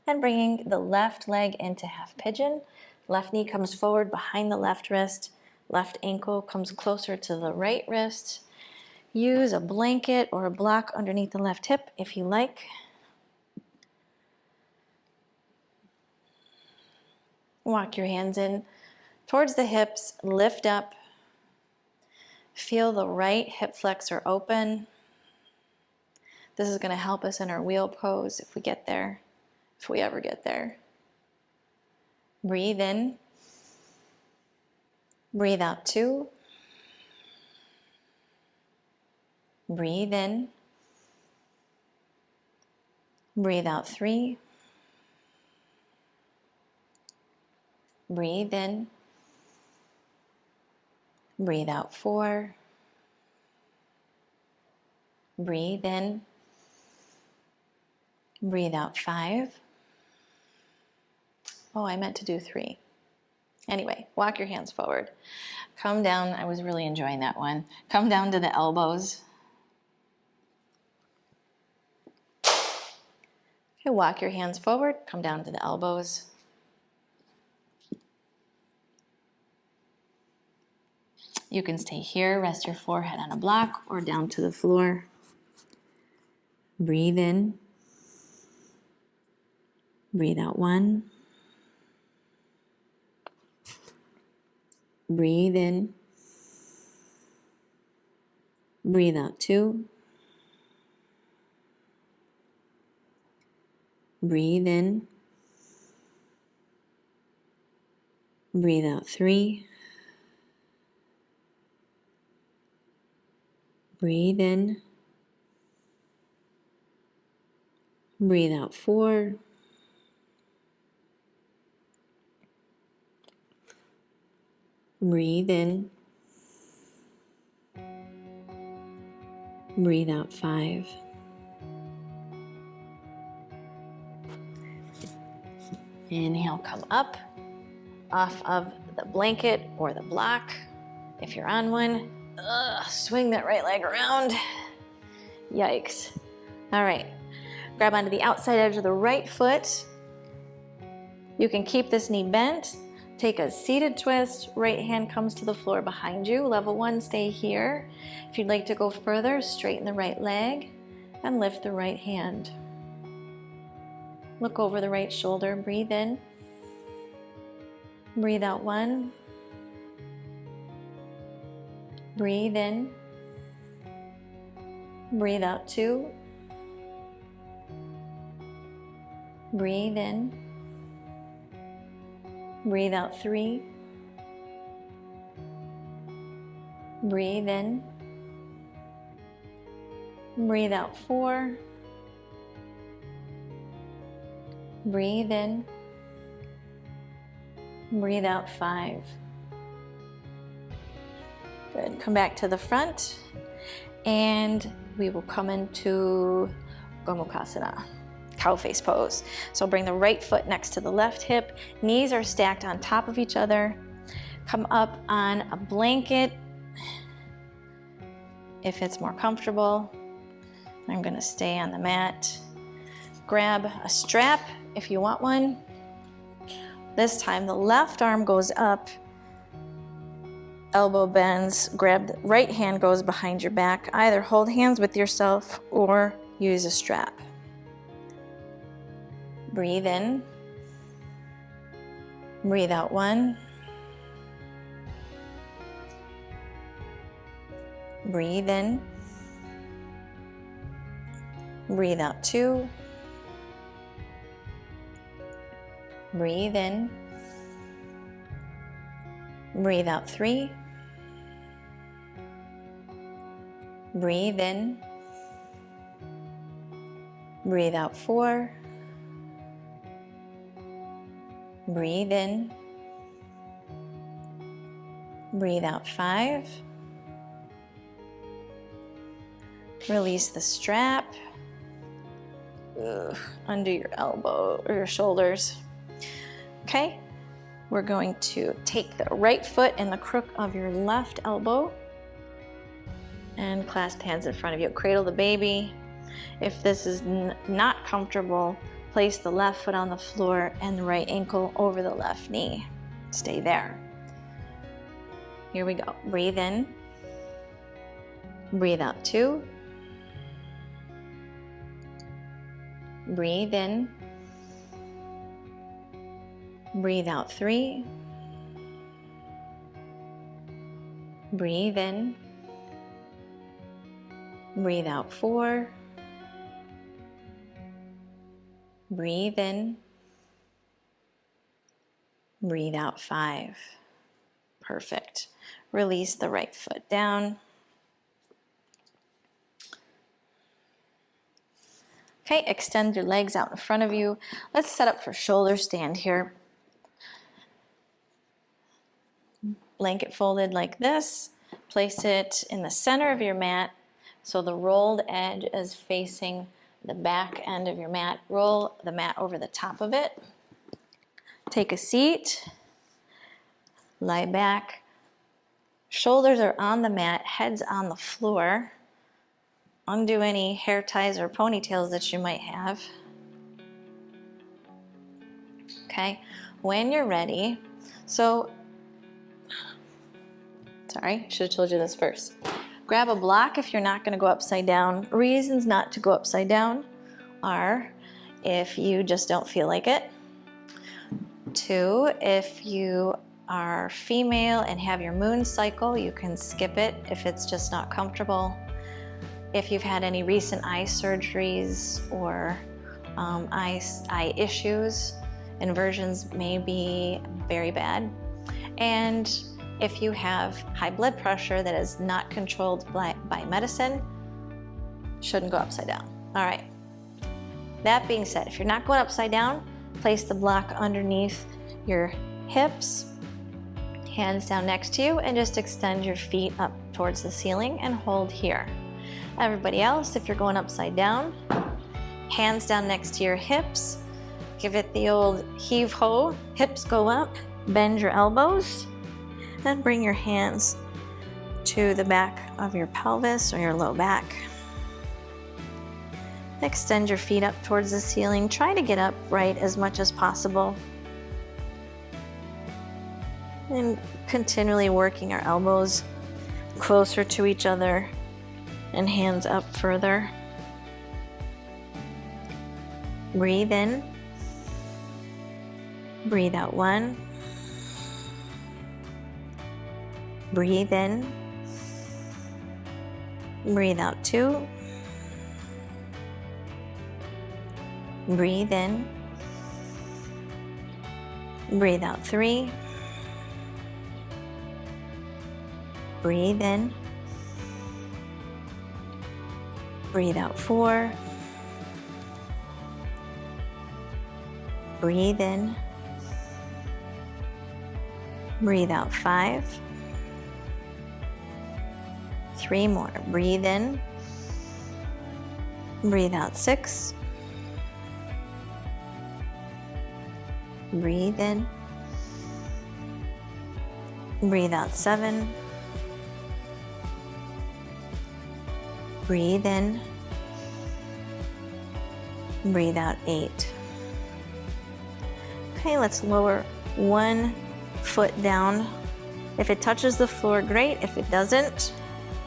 And bringing the left leg into half pigeon. Left knee comes forward behind the left wrist. Left ankle comes closer to the right wrist. Use a blanket or a block underneath the left hip if you like. Walk your hands in towards the hips, lift up. Feel the right hip flexor open. This is going to help us in our wheel pose if we get there, if we ever get there. Breathe in. Breathe out 2. Breathe in. Breathe out 3. Breathe in. Breathe out 4. Breathe in. Breathe out 5. Oh, I meant to do 3. Anyway, walk your hands forward. Come down. I was really enjoying that one. Come down to the elbows. Okay, walk your hands forward. Come down to the elbows. You can stay here. Rest your forehead on a block or down to the floor. Breathe in. Breathe out 1. Breathe in. Breathe out 2. Breathe in. Breathe out 3. Breathe in. Breathe out 4. Breathe in. Breathe out 5. Inhale, come up off of the blanket or the block if you're on one. Swing that right leg around. Yikes. All right, grab onto the outside edge of the right foot. You can keep this knee bent. Take a seated twist. Right hand comes to the floor behind you. Level 1, stay here. If you'd like to go further, straighten the right leg and lift the right hand. Look over the right shoulder. Breathe in. Breathe out 1. Breathe in. Breathe out 2. Breathe in. Breathe out 3. Breathe in. Breathe out 4. Breathe in. Breathe out 5. Good. Come back to the front and we will come into Gomukasana, cow face pose. So bring the right foot next to the left hip. Knees are stacked on top of each other. Come up on a blanket if it's more comfortable. I'm going to stay on the mat. Grab a strap if you want one. This time the left arm goes up, elbow bends, grab the right hand goes behind your back. Either hold hands with yourself or use a strap. Breathe in. Breathe out 1. Breathe in. Breathe out 2. Breathe in. Breathe out 3. Breathe in. Breathe out 4. Breathe in. Breathe out 5. Release the strap under your elbow or your shoulders. Okay, we're going to take the right foot in the crook of your left elbow and clasp hands in front of you. Cradle the baby. If this is not comfortable, place the left foot on the floor and the right ankle over the left knee. Stay there. Here we go. Breathe in. Breathe out 2. Breathe in. Breathe out 3. Breathe in. Breathe out 4. Breathe in. Breathe out 5. Perfect. Release the right foot down. Okay, extend your legs out in front of you. Let's set up for shoulder stand here. Blanket folded like this. Place it in the center of your mat so the rolled edge is facing the back end of your mat. Roll the mat over the top of it. Take a seat. Lie back. Shoulders are on the mat, head's on the floor. Undo any hair ties or ponytails that you might have. Okay, when you're ready, sorry, should have told you this first. Grab a block if you're not going to go upside down. Reasons not to go upside down are if you just don't feel like it. 2, if you are female and have your moon cycle, you can skip it if it's just not comfortable. If you've had any recent eye surgeries or eye issues, inversions may be very bad. And if you have high blood pressure that is not controlled by medicine, shouldn't go upside down. All right. That being said, if you're not going upside down, place the block underneath your hips. Hands down next to you, and just extend your feet up towards the ceiling and hold here. Everybody else, if you're going upside down, hands down next to your hips. Give it the old heave-ho. Hips go up, bend your elbows, and bring your hands to the back of your pelvis or your low back. Extend your feet up towards the ceiling. Try to get upright as much as possible. And continually working our elbows closer to each other and hands up further. Breathe in. Breathe out 1. Breathe in. Breathe out 2. Breathe in. Breathe out 3. Breathe in. Breathe out 4. Breathe in. Breathe out 5. 3 more. Breathe in. Breathe out 6. Breathe in. Breathe out 7. Breathe in. Breathe out 8. Okay, let's lower 1 foot down. If it touches the floor, great. If it doesn't,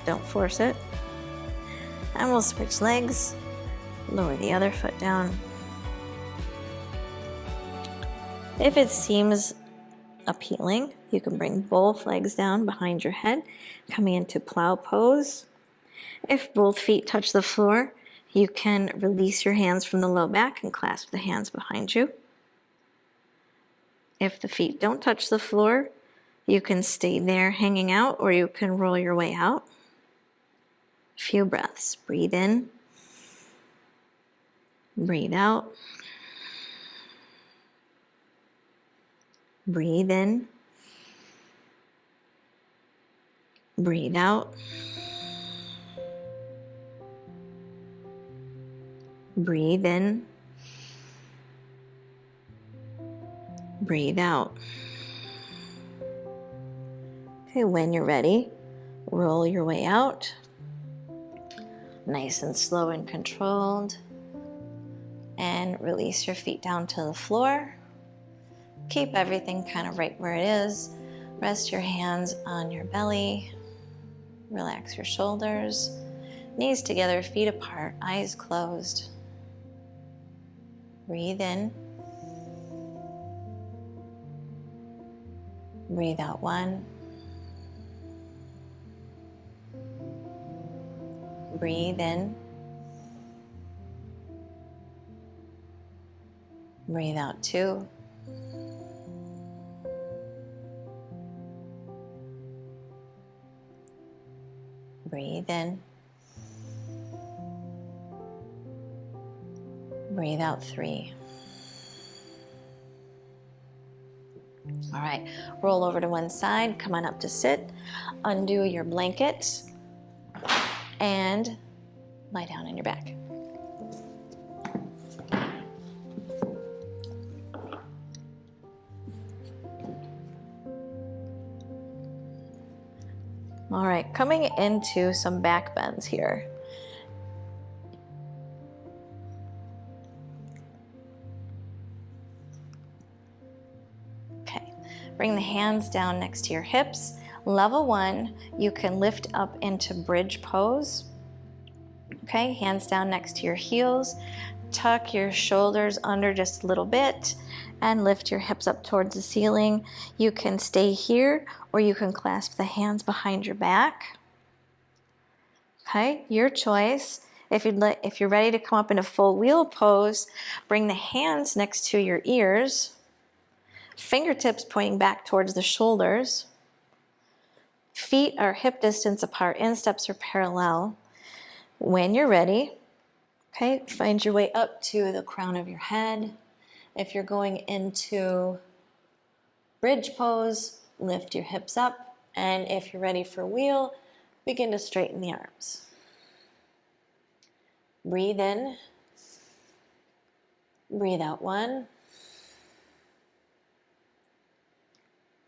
don't force it. And we'll switch legs. Lower the other foot down. If it seems appealing, you can bring both legs down behind your head, coming into Plow Pose. If both feet touch the floor, you can release your hands from the low back and clasp the hands behind you. If the feet don't touch the floor, you can stay there hanging out, or you can roll your way out. A few breaths. Breathe in. Breathe out. Breathe in. Breathe out. Breathe in. Breathe out. Okay, when you're ready, roll your way out. Nice and slow and controlled. And release your feet down to the floor. Keep everything kind of right where it is. Rest your hands on your belly. Relax your shoulders. Knees together, feet apart, eyes closed. Breathe in. Breathe out 1. Breathe in. Breathe out 2. Breathe in. Breathe out 3. All right, roll over to one side, come on up to sit, undo your blanket, and lie down on your back. All right, coming into some back bends here. Okay, bring the hands down next to your hips. Level 1, you can lift up into bridge pose. Okay, hands down next to your heels. Tuck your shoulders under just a little bit and lift your hips up towards the ceiling. You can stay here or you can clasp the hands behind your back. Okay, your choice. If you're ready to come up in a full wheel pose, bring the hands next to your ears, fingertips pointing back towards the shoulders. Feet are hip distance apart, insteps are parallel. When you're ready, okay, find your way up to the crown of your head. If you're going into bridge pose, lift your hips up, and if you're ready for wheel, begin to straighten the arms. Breathe in, breathe out 1,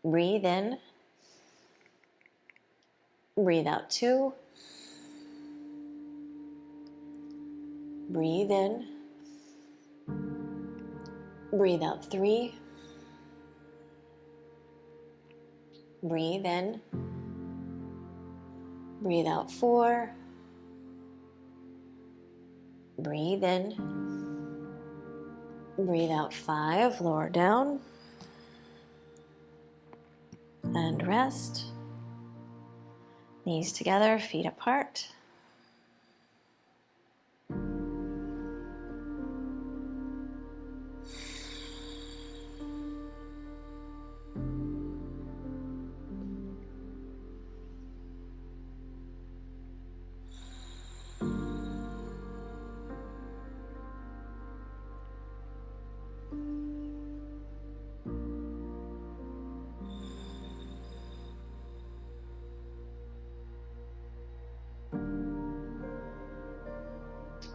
breathe in, breathe out 2, breathe in, breathe out 3, breathe in, breathe out 4, breathe in, breathe out 5, lower down, and rest. Knees together, feet apart.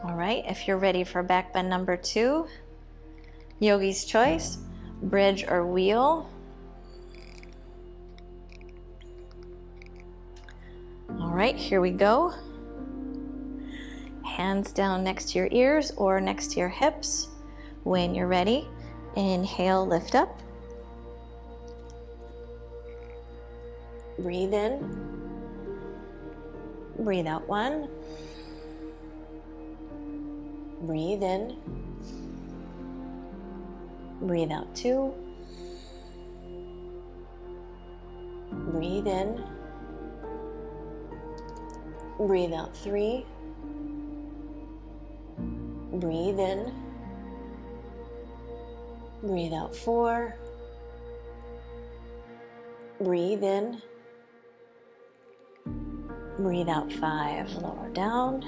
All right, if you're ready for back bend number 2, yogi's choice, bridge or wheel. All right, here we go. Hands down next to your ears or next to your hips. When you're ready, inhale, lift up. Breathe in, breathe out 1, breathe in, breathe out 2, breathe in, breathe out 3, breathe in, breathe out 4, breathe in, breathe out 5, lower down,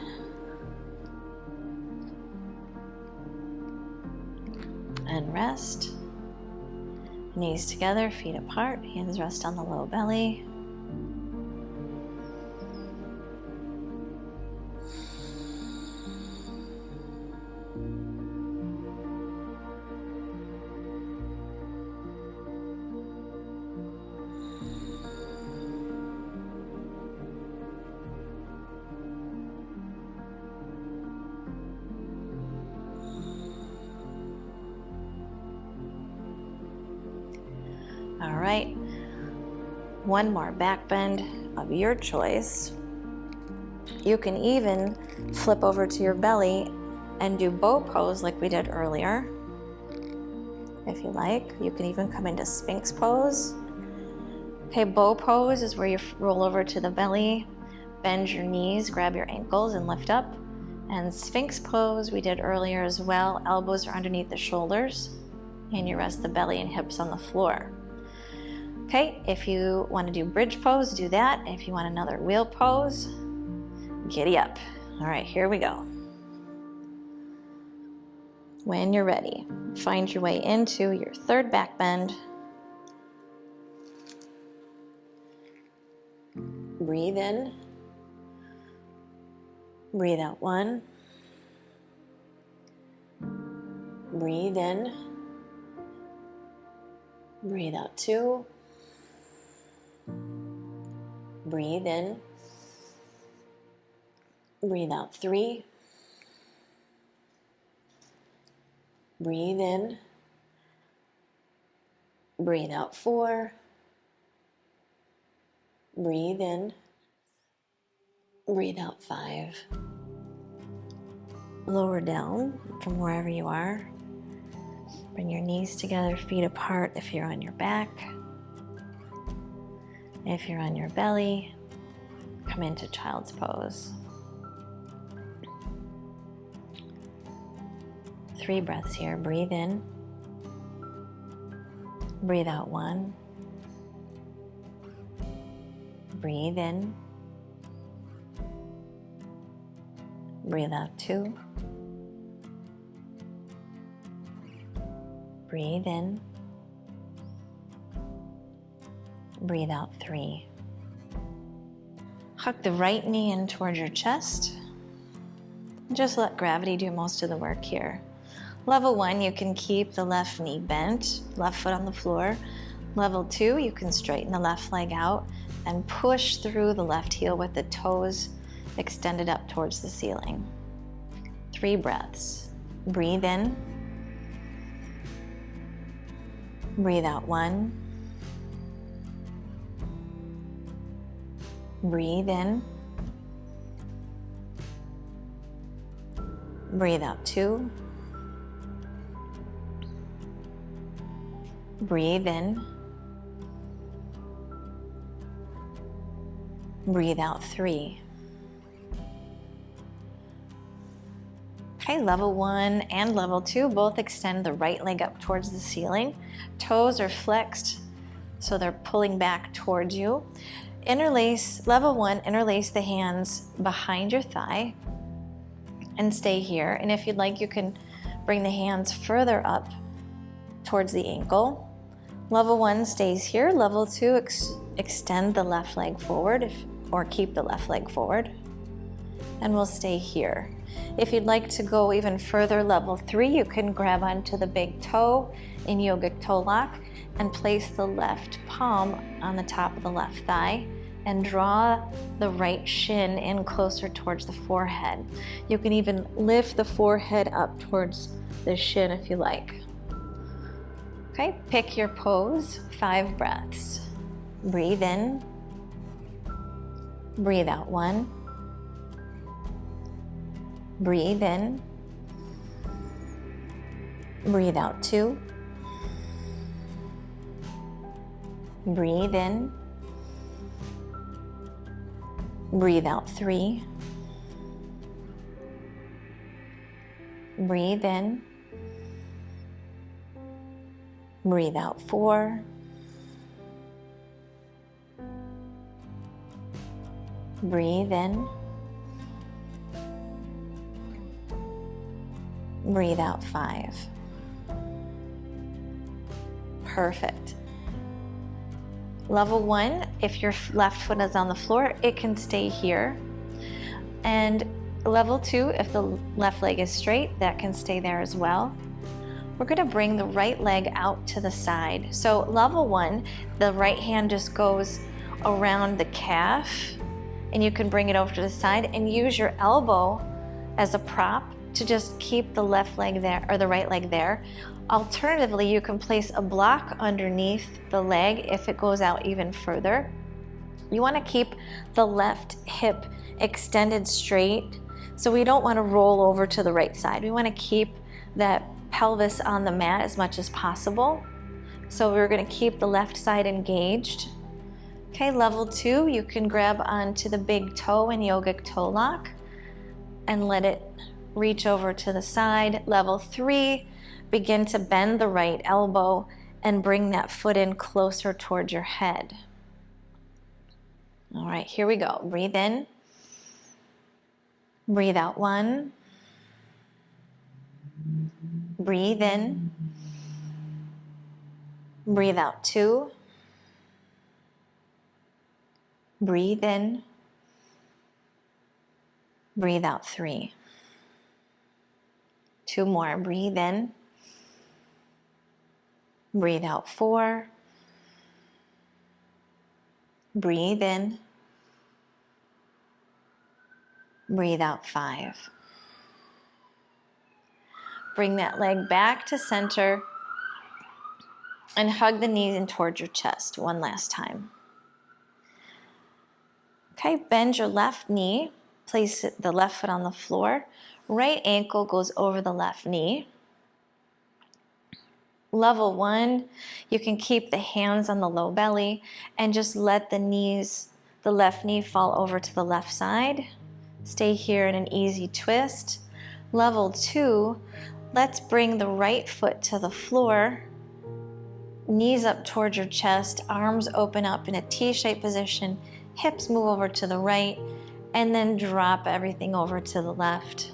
and rest. Knees together, feet apart, hands rest on the low belly. All right, one more back bend of your choice. You can even flip over to your belly and do bow pose like we did earlier. If you like, you can even come into Sphinx Pose. Okay, bow pose is where you roll over to the belly, bend your knees, grab your ankles and lift up. And Sphinx Pose we did earlier as well. Elbows are underneath the shoulders and you rest the belly and hips on the floor. Okay, if you want to do bridge pose, do that. If you want another wheel pose, giddy up. All right, here we go. When you're ready, find your way into your third back bend. Breathe in. Breathe out 1. Breathe in. Breathe out 2. Breathe in. Breathe out 3. Breathe in. Breathe out 4. Breathe in. Breathe out 5. Lower down from wherever you are. Bring your knees together, feet apart if you're on your back. If you're on your belly, come into child's pose. 3 breaths here. Breathe in. Breathe out 1. Breathe in. Breathe out 2. Breathe in. Breathe out 3. Hug the right knee in towards your chest. Just let gravity do most of the work here. Level 1, you can keep the left knee bent, left foot on the floor. Level 2, you can straighten the left leg out and push through the left heel with the toes extended up towards the ceiling. 3 breaths. Breathe in. Breathe out 1. Breathe in. Breathe out 2. Breathe in. Breathe out 3. Okay, level 1 and level 2 both extend the right leg up towards the ceiling. Toes are flexed, so they're pulling back towards you. Interlace, level 1, interlace the hands behind your thigh and stay here. And if you'd like, you can bring the hands further up towards the ankle. Level 1 stays here. Level 2, extend the left leg forward or keep the left leg forward. And we'll stay here. If you'd like to go even further, level 3, you can grab onto the big toe in yogic toe lock and place the left palm on the top of the left thigh and draw the right shin in closer towards the forehead. You can even lift the forehead up towards the shin if you like. Okay, pick your pose, 5 breaths. Breathe in. Breathe out 1. Breathe in. Breathe out 2. Breathe in. Breathe out 3. Breathe in. Breathe out 4. Breathe in. Breathe out 5. Perfect. Level 1, if your left foot is on the floor, it can stay here. And level 2, if the left leg is straight, that can stay there as well. We're gonna bring the right leg out to the side. So level 1, the right hand just goes around the calf and you can bring it over to the side and use your elbow as a prop to just keep the left leg there or the right leg there. Alternatively, you can place a block underneath the leg if it goes out even further. You want to keep the left hip extended straight, so we don't want to roll over to the right side. We want to keep that pelvis on the mat as much as possible. So we're going to keep the left side engaged. Okay, level 2, you can grab onto the big toe in yogic toe lock and let it reach over to the side. Level 3, begin to bend the right elbow and bring that foot in closer towards your head. All right, here we go. Breathe in. Breathe out 1. Breathe in. Breathe out 2. Breathe in. Breathe out 3. 2 more. Breathe in. Breathe out 4. Breathe in. Breathe out 5. Bring that leg back to center and hug the knees in towards your chest one last time. Okay, bend your left knee, place the left foot on the floor. Right ankle goes over the left knee. Level 1, you can keep the hands on the low belly and just let the left knee fall over to the left side. Stay here in an easy twist. Level 2, let's bring the right foot to the floor, knees up towards your chest, arms open up in a T-shaped position, hips move over to the right, and then drop everything over to the left.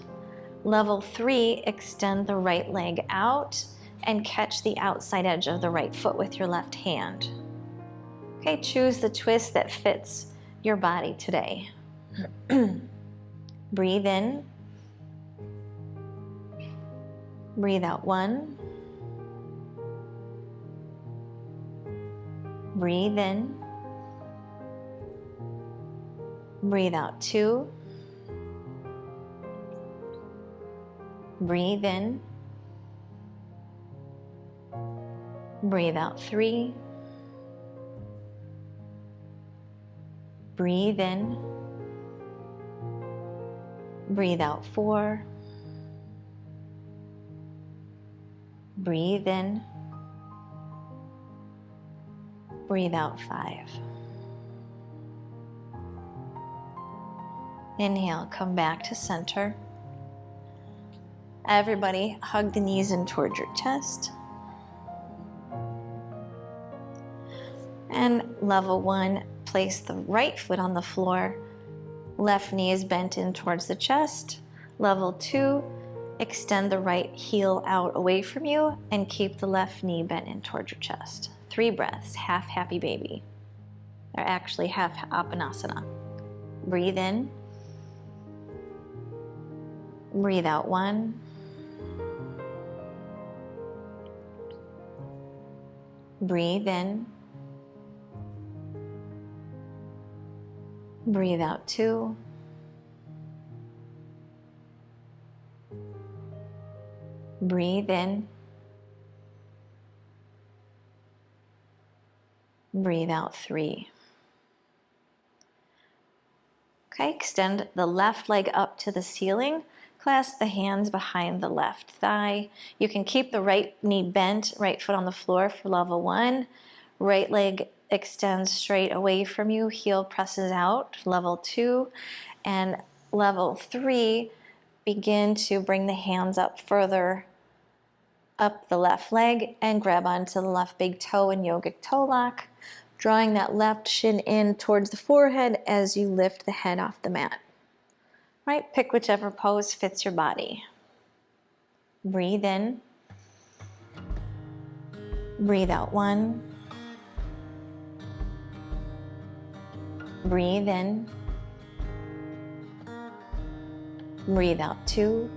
Level 3, extend the right leg out and catch the outside edge of the right foot with your left hand. Okay, choose the twist that fits your body today. Breathe in. Breathe out 1. Breathe in. Breathe out 2. Breathe in. Breathe out 3. Breathe in. Breathe out 4. Breathe in. Breathe out 5. Inhale, come back to center. Everybody, hug the knees in towards your chest. And level 1, place the right foot on the floor. Left knee is bent in towards the chest. Level 2, extend the right heel out away from you and keep the left knee bent in towards your chest. 3 breaths, half happy baby. Or actually half Apanasana. Breathe in. Breathe out 1. Breathe in. Breathe out 2. Breathe in. Breathe out 3. Okay, extend the left leg up to the ceiling. Clasp the hands behind the left thigh. You can keep the right knee bent, right foot on the floor for level 1. Right leg extends straight away from you, heel presses out, level 2. And level 3, begin to bring the hands up further up the left leg and grab onto the left big toe in yogic toe lock, drawing that left shin in towards the forehead as you lift the head off the mat. Right, pick whichever pose fits your body. Breathe in. Breathe out 1. Breathe in. Breathe out 2.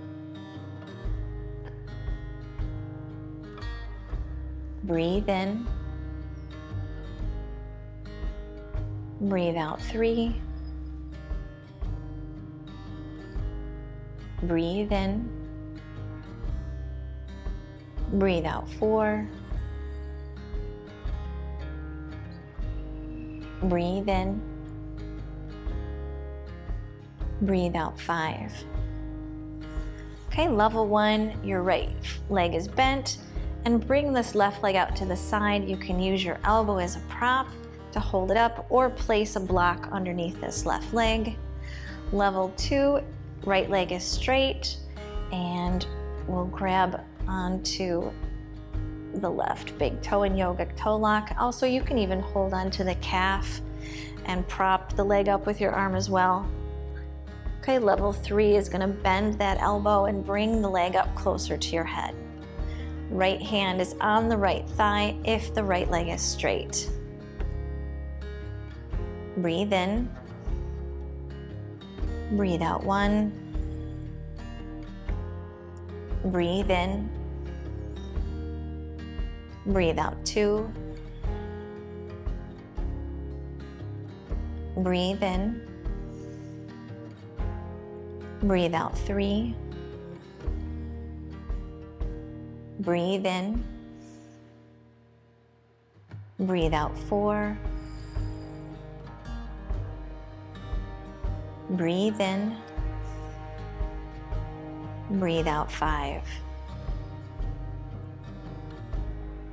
Breathe in. Breathe out 3. Breathe in. Breathe out 4. Breathe in. Breathe out 5. Okay, level 1, your right leg is bent, and bring this left leg out to the side. You can use your elbow as a prop to hold it up or place a block underneath this left leg. Level 2, right leg is straight, and we'll grab onto the left big toe in yogic toe lock. Also, you can even hold onto the calf and prop the leg up with your arm as well. Okay, level 3 is going to bend that elbow and bring the leg up closer to your head. Right hand is on the right thigh if the right leg is straight. Breathe in. Breathe out 1. Breathe in. Breathe out 2. Breathe in. Breathe out 3. Breathe in. Breathe out 4. Breathe in. Breathe out 5.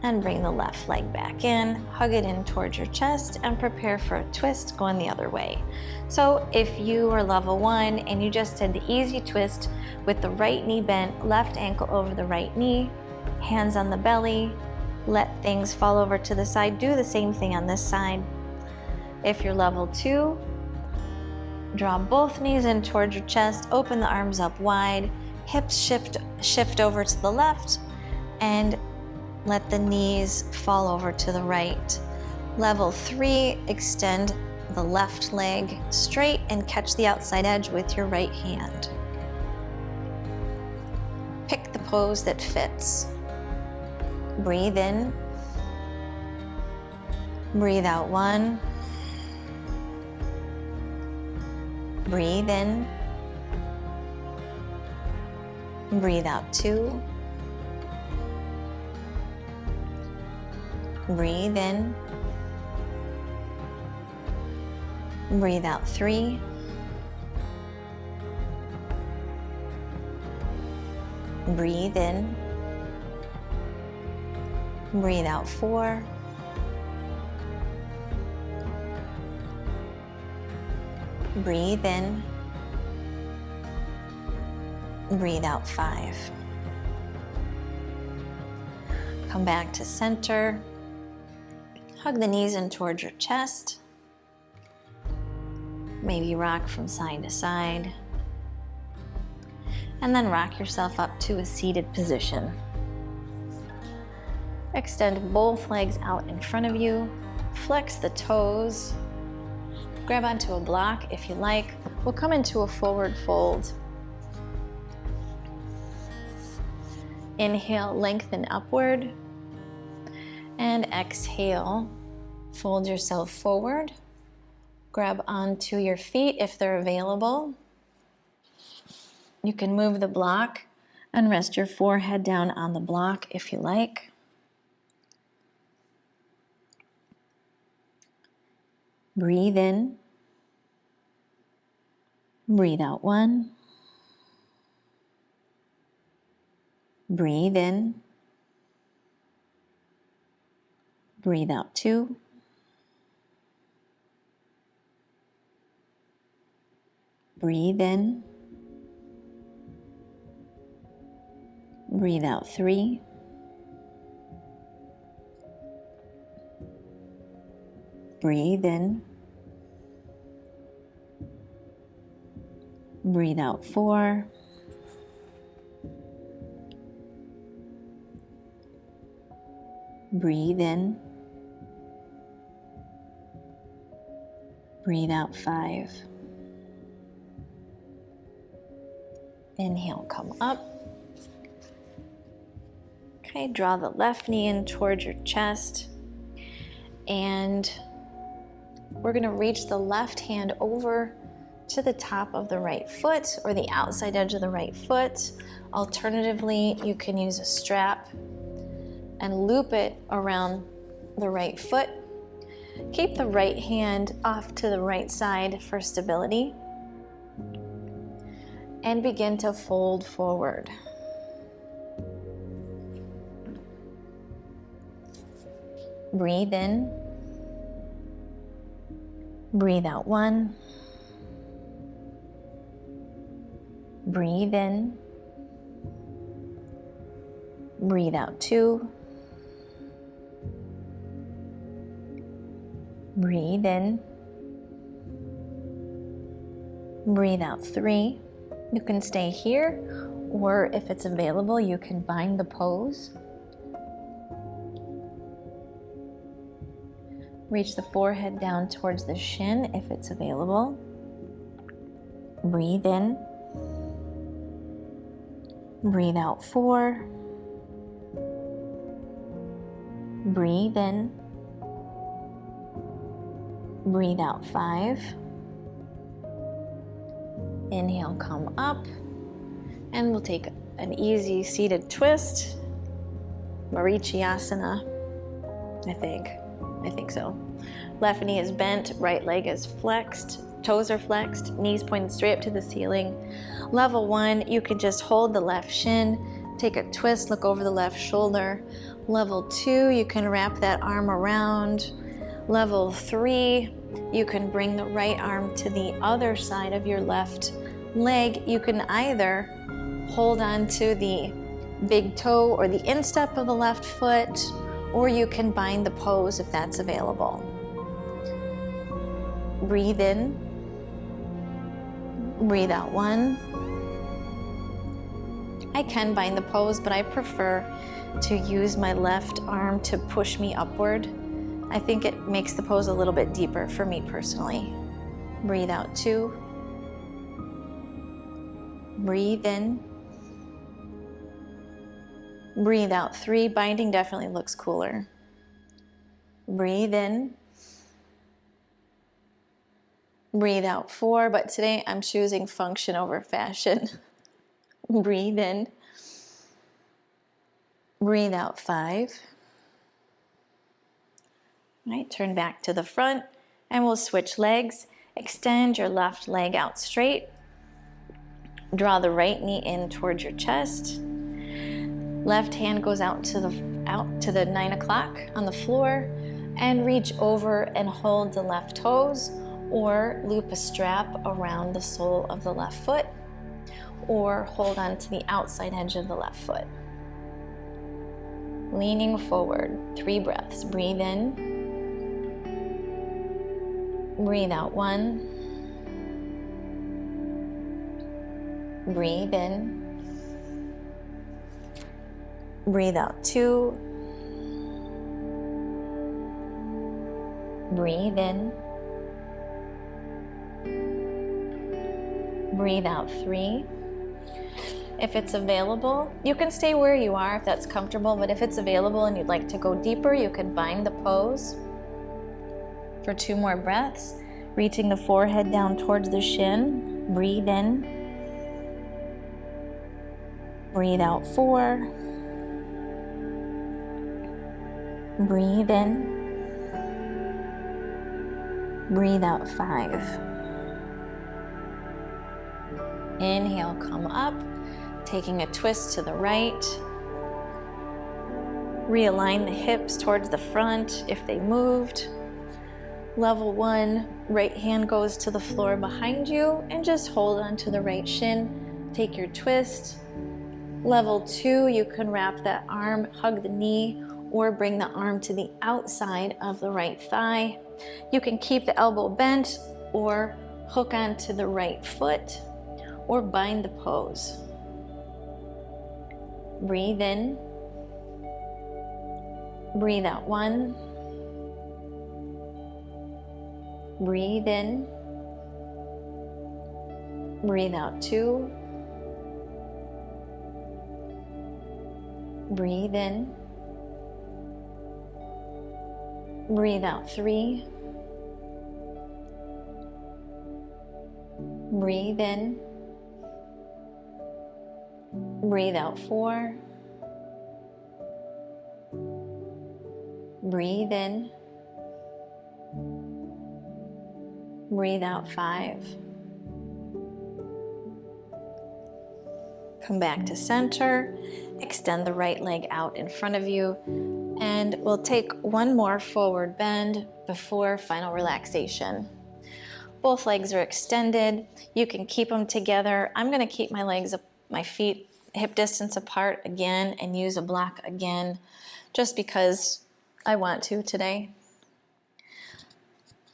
And bring the left leg back in, hug it in towards your chest, and prepare for a twist going the other way. So if you are level 1 and you just did the easy twist with the right knee bent, left ankle over the right knee, hands on the belly, let things fall over to the side, do the same thing on this side. If you're level 2, draw both knees in towards your chest, open the arms up wide, hips shift over to the left, and let the knees fall over to the right. Level 3, extend the left leg straight and catch the outside edge with your right hand. Pick the pose that fits. Breathe in. Breathe out 1. Breathe in. Breathe out 2. Breathe in. Breathe out 3. Breathe in. Breathe out 4. Breathe in. Breathe out 5. Come back to center. Hug the knees in towards your chest. Maybe rock from side to side. And then rock yourself up to a seated position. Extend both legs out in front of you. Flex the toes. Grab onto a block if you like. We'll come into a forward fold. Inhale, lengthen upward. And exhale, fold yourself forward. Grab onto your feet if they're available. You can move the block and rest your forehead down on the block if you like. Breathe in. Breathe out 1. Breathe in. Breathe out 2. Breathe in. Breathe out 3. Breathe in. Breathe out 4. Breathe in. Breathe out 5. Inhale, come up. Okay, draw the left knee in towards your chest. And we're gonna reach the left hand over to the top of the right foot or the outside edge of the right foot. Alternatively, you can use a strap and loop it around the right foot. Keep the right hand off to the right side for stability. And begin to fold forward. Breathe in. Breathe out 1. Breathe in. Breathe out 2. Breathe in. Breathe out 3. You can stay here, or if it's available, you can bind the pose. Reach the forehead down towards the shin if it's available. Breathe in. Breathe out 4. Breathe in. Breathe out 5. Inhale, come up. And we'll take an easy seated twist. Marichyasana, I think so. Left knee is bent, right leg is flexed, toes are flexed, knees pointed straight up to the ceiling. Level 1, you can just hold the left shin, take a twist, look over the left shoulder. Level 2, you can wrap that arm around. Level 3, you can bring the right arm to the other side of your left leg. You can either hold on to the big toe or the instep of the left foot, or you can bind the pose if that's available. Breathe in. Breathe out 1. I can bind the pose, but I prefer to use my left arm to push me upward I think it makes the pose a little bit deeper for me personally. Breathe out 2. Breathe in. Breathe out 3. Binding definitely looks cooler. Breathe in. Breathe out 4, but today I'm choosing function over fashion. Breathe in. Breathe out 5. All right, turn back to the front and we'll switch legs. Extend your left leg out straight. Draw the right knee in towards your chest. Left hand goes out to the 9 o'clock on the floor, and reach over and hold the left toes, or loop a strap around the sole of the left foot, or hold on to the outside edge of the left foot. Leaning forward, 3 breaths. Breathe in. Breathe out 1. Breathe in. Breathe out 2. Breathe in. Breathe out 3. If it's available, you can stay where you are if that's comfortable, but if it's available and you'd like to go deeper, you can bind the pose for 2 more breaths, reaching the forehead down towards the shin. Breathe in. Breathe out 4. Breathe in. Breathe out 5. Inhale, come up, taking a twist to the right. Realign the hips towards the front if they moved. Level 1, right hand goes to the floor behind you and just hold on to the right shin. Take your twist. Level 2, you can wrap that arm, hug the knee, or bring the arm to the outside of the right thigh. You can keep the elbow bent or hook onto the right foot or bind the pose. Breathe in. Breathe out 1. Breathe in. Breathe out 2. Breathe in. Breathe out 3. Breathe in. Breathe out 4. Breathe in. Breathe out 5. Come back to center. Extend the right leg out in front of you. And we'll take 1 more forward bend before final relaxation. Both legs are extended. You can keep them together. I'm going to keep my feet hip distance apart again and use a block again just because I want to today.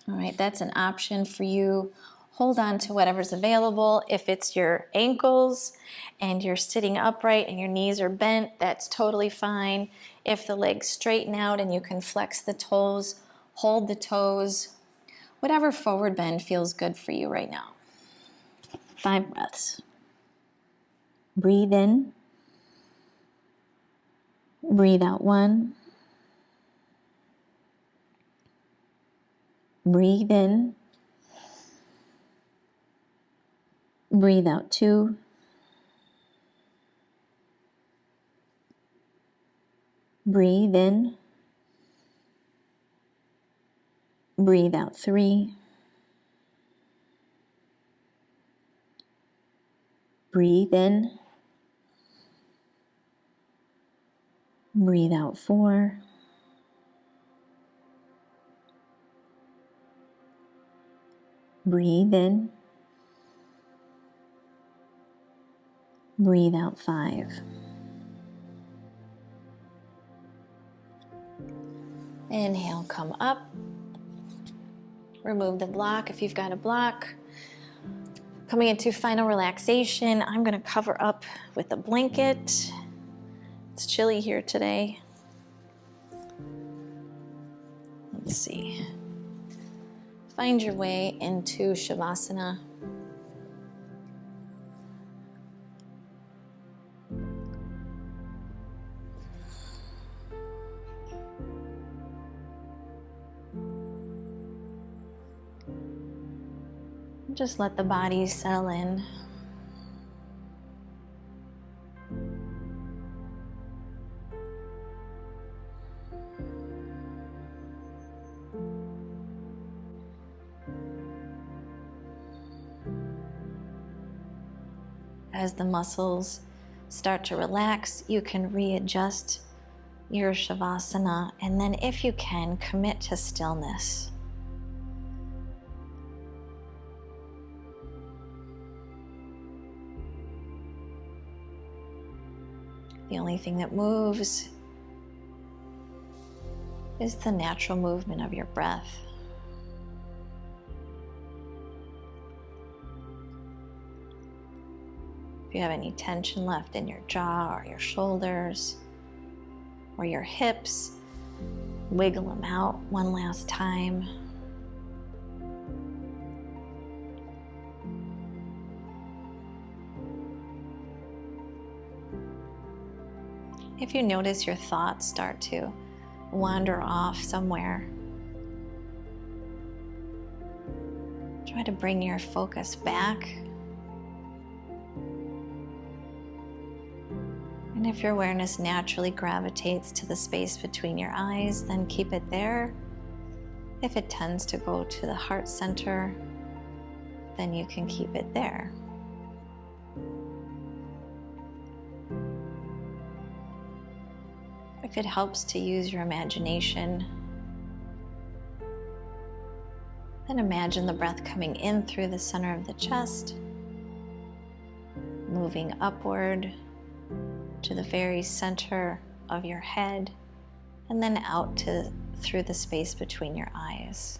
All right, that's an option for you. Hold on to whatever's available. If it's your ankles and you're sitting upright and your knees are bent, that's totally fine. If the legs straighten out and you can flex the toes, hold the toes. Whatever forward bend feels good for you right now. 5 breaths. Breathe in. Breathe out 1. Breathe in. Breathe out 2. Breathe in. Breathe out 3. Breathe in. Breathe out 4. Breathe in. Breathe out 5. Inhale, come up. Remove the block if you've got a block. Coming into final relaxation, I'm going to cover up with a blanket. It's chilly here today. Let's see. Find your way into Shavasana. Just let the body settle in. As the muscles start to relax, you can readjust your Shavasana, and then if you can, commit to stillness. The only thing that moves is the natural movement of your breath. If you have any tension left in your jaw or your shoulders or your hips, wiggle them out one last time. If you notice your thoughts start to wander off somewhere, try to bring your focus back. And if your awareness naturally gravitates to the space between your eyes, then keep it there. If it tends to go to the heart center, then you can keep it there. If it helps to use your imagination, then imagine the breath coming in through the center of the chest, moving upward to the very center of your head, and then out through the space between your eyes.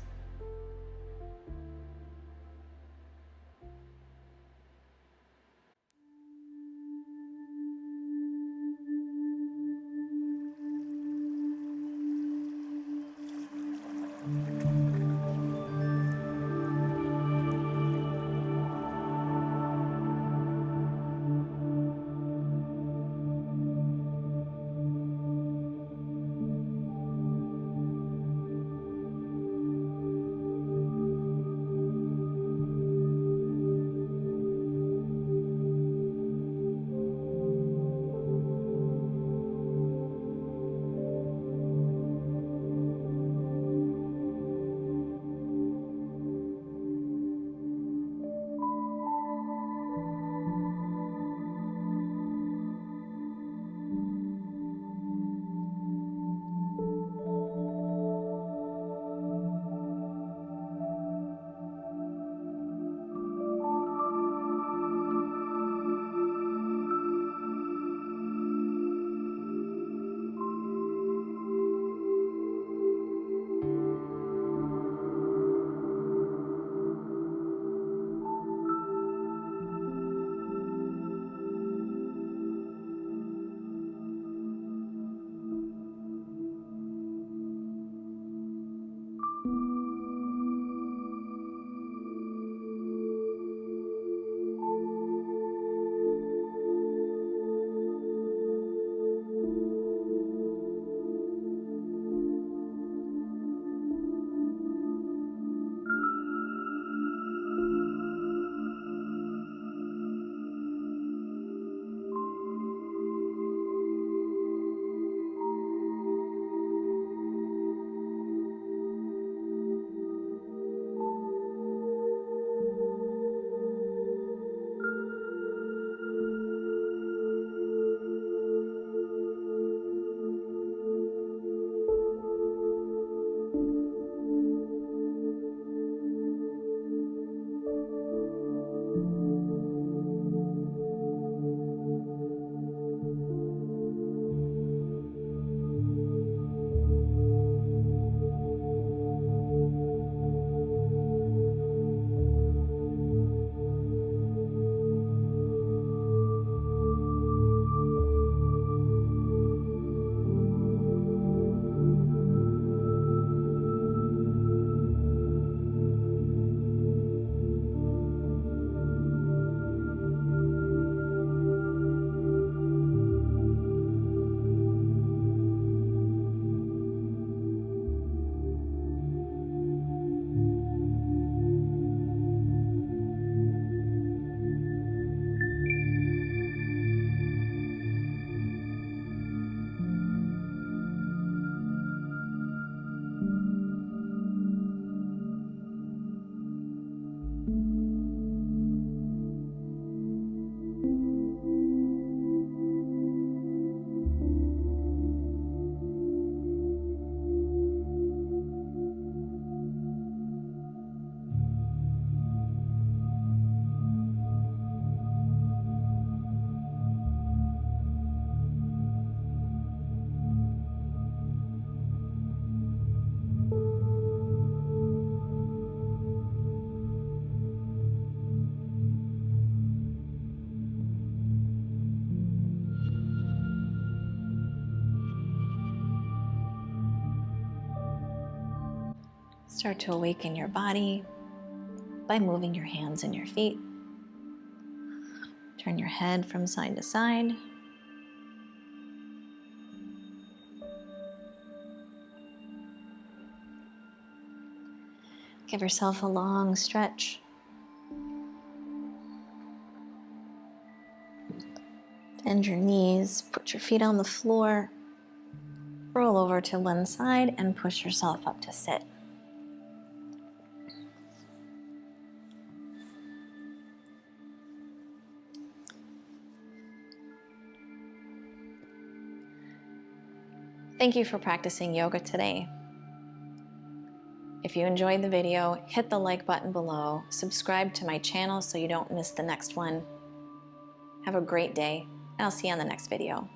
Start to awaken your body by moving your hands and your feet. Turn your head from side to side. Give yourself a long stretch. Bend your knees, put your feet on the floor, roll over to one side and push yourself up to sit. Thank you for practicing yoga today. If you enjoyed the video, hit the like button below, subscribe to my channel so you don't miss the next one. Have a great day, and I'll see you on the next video.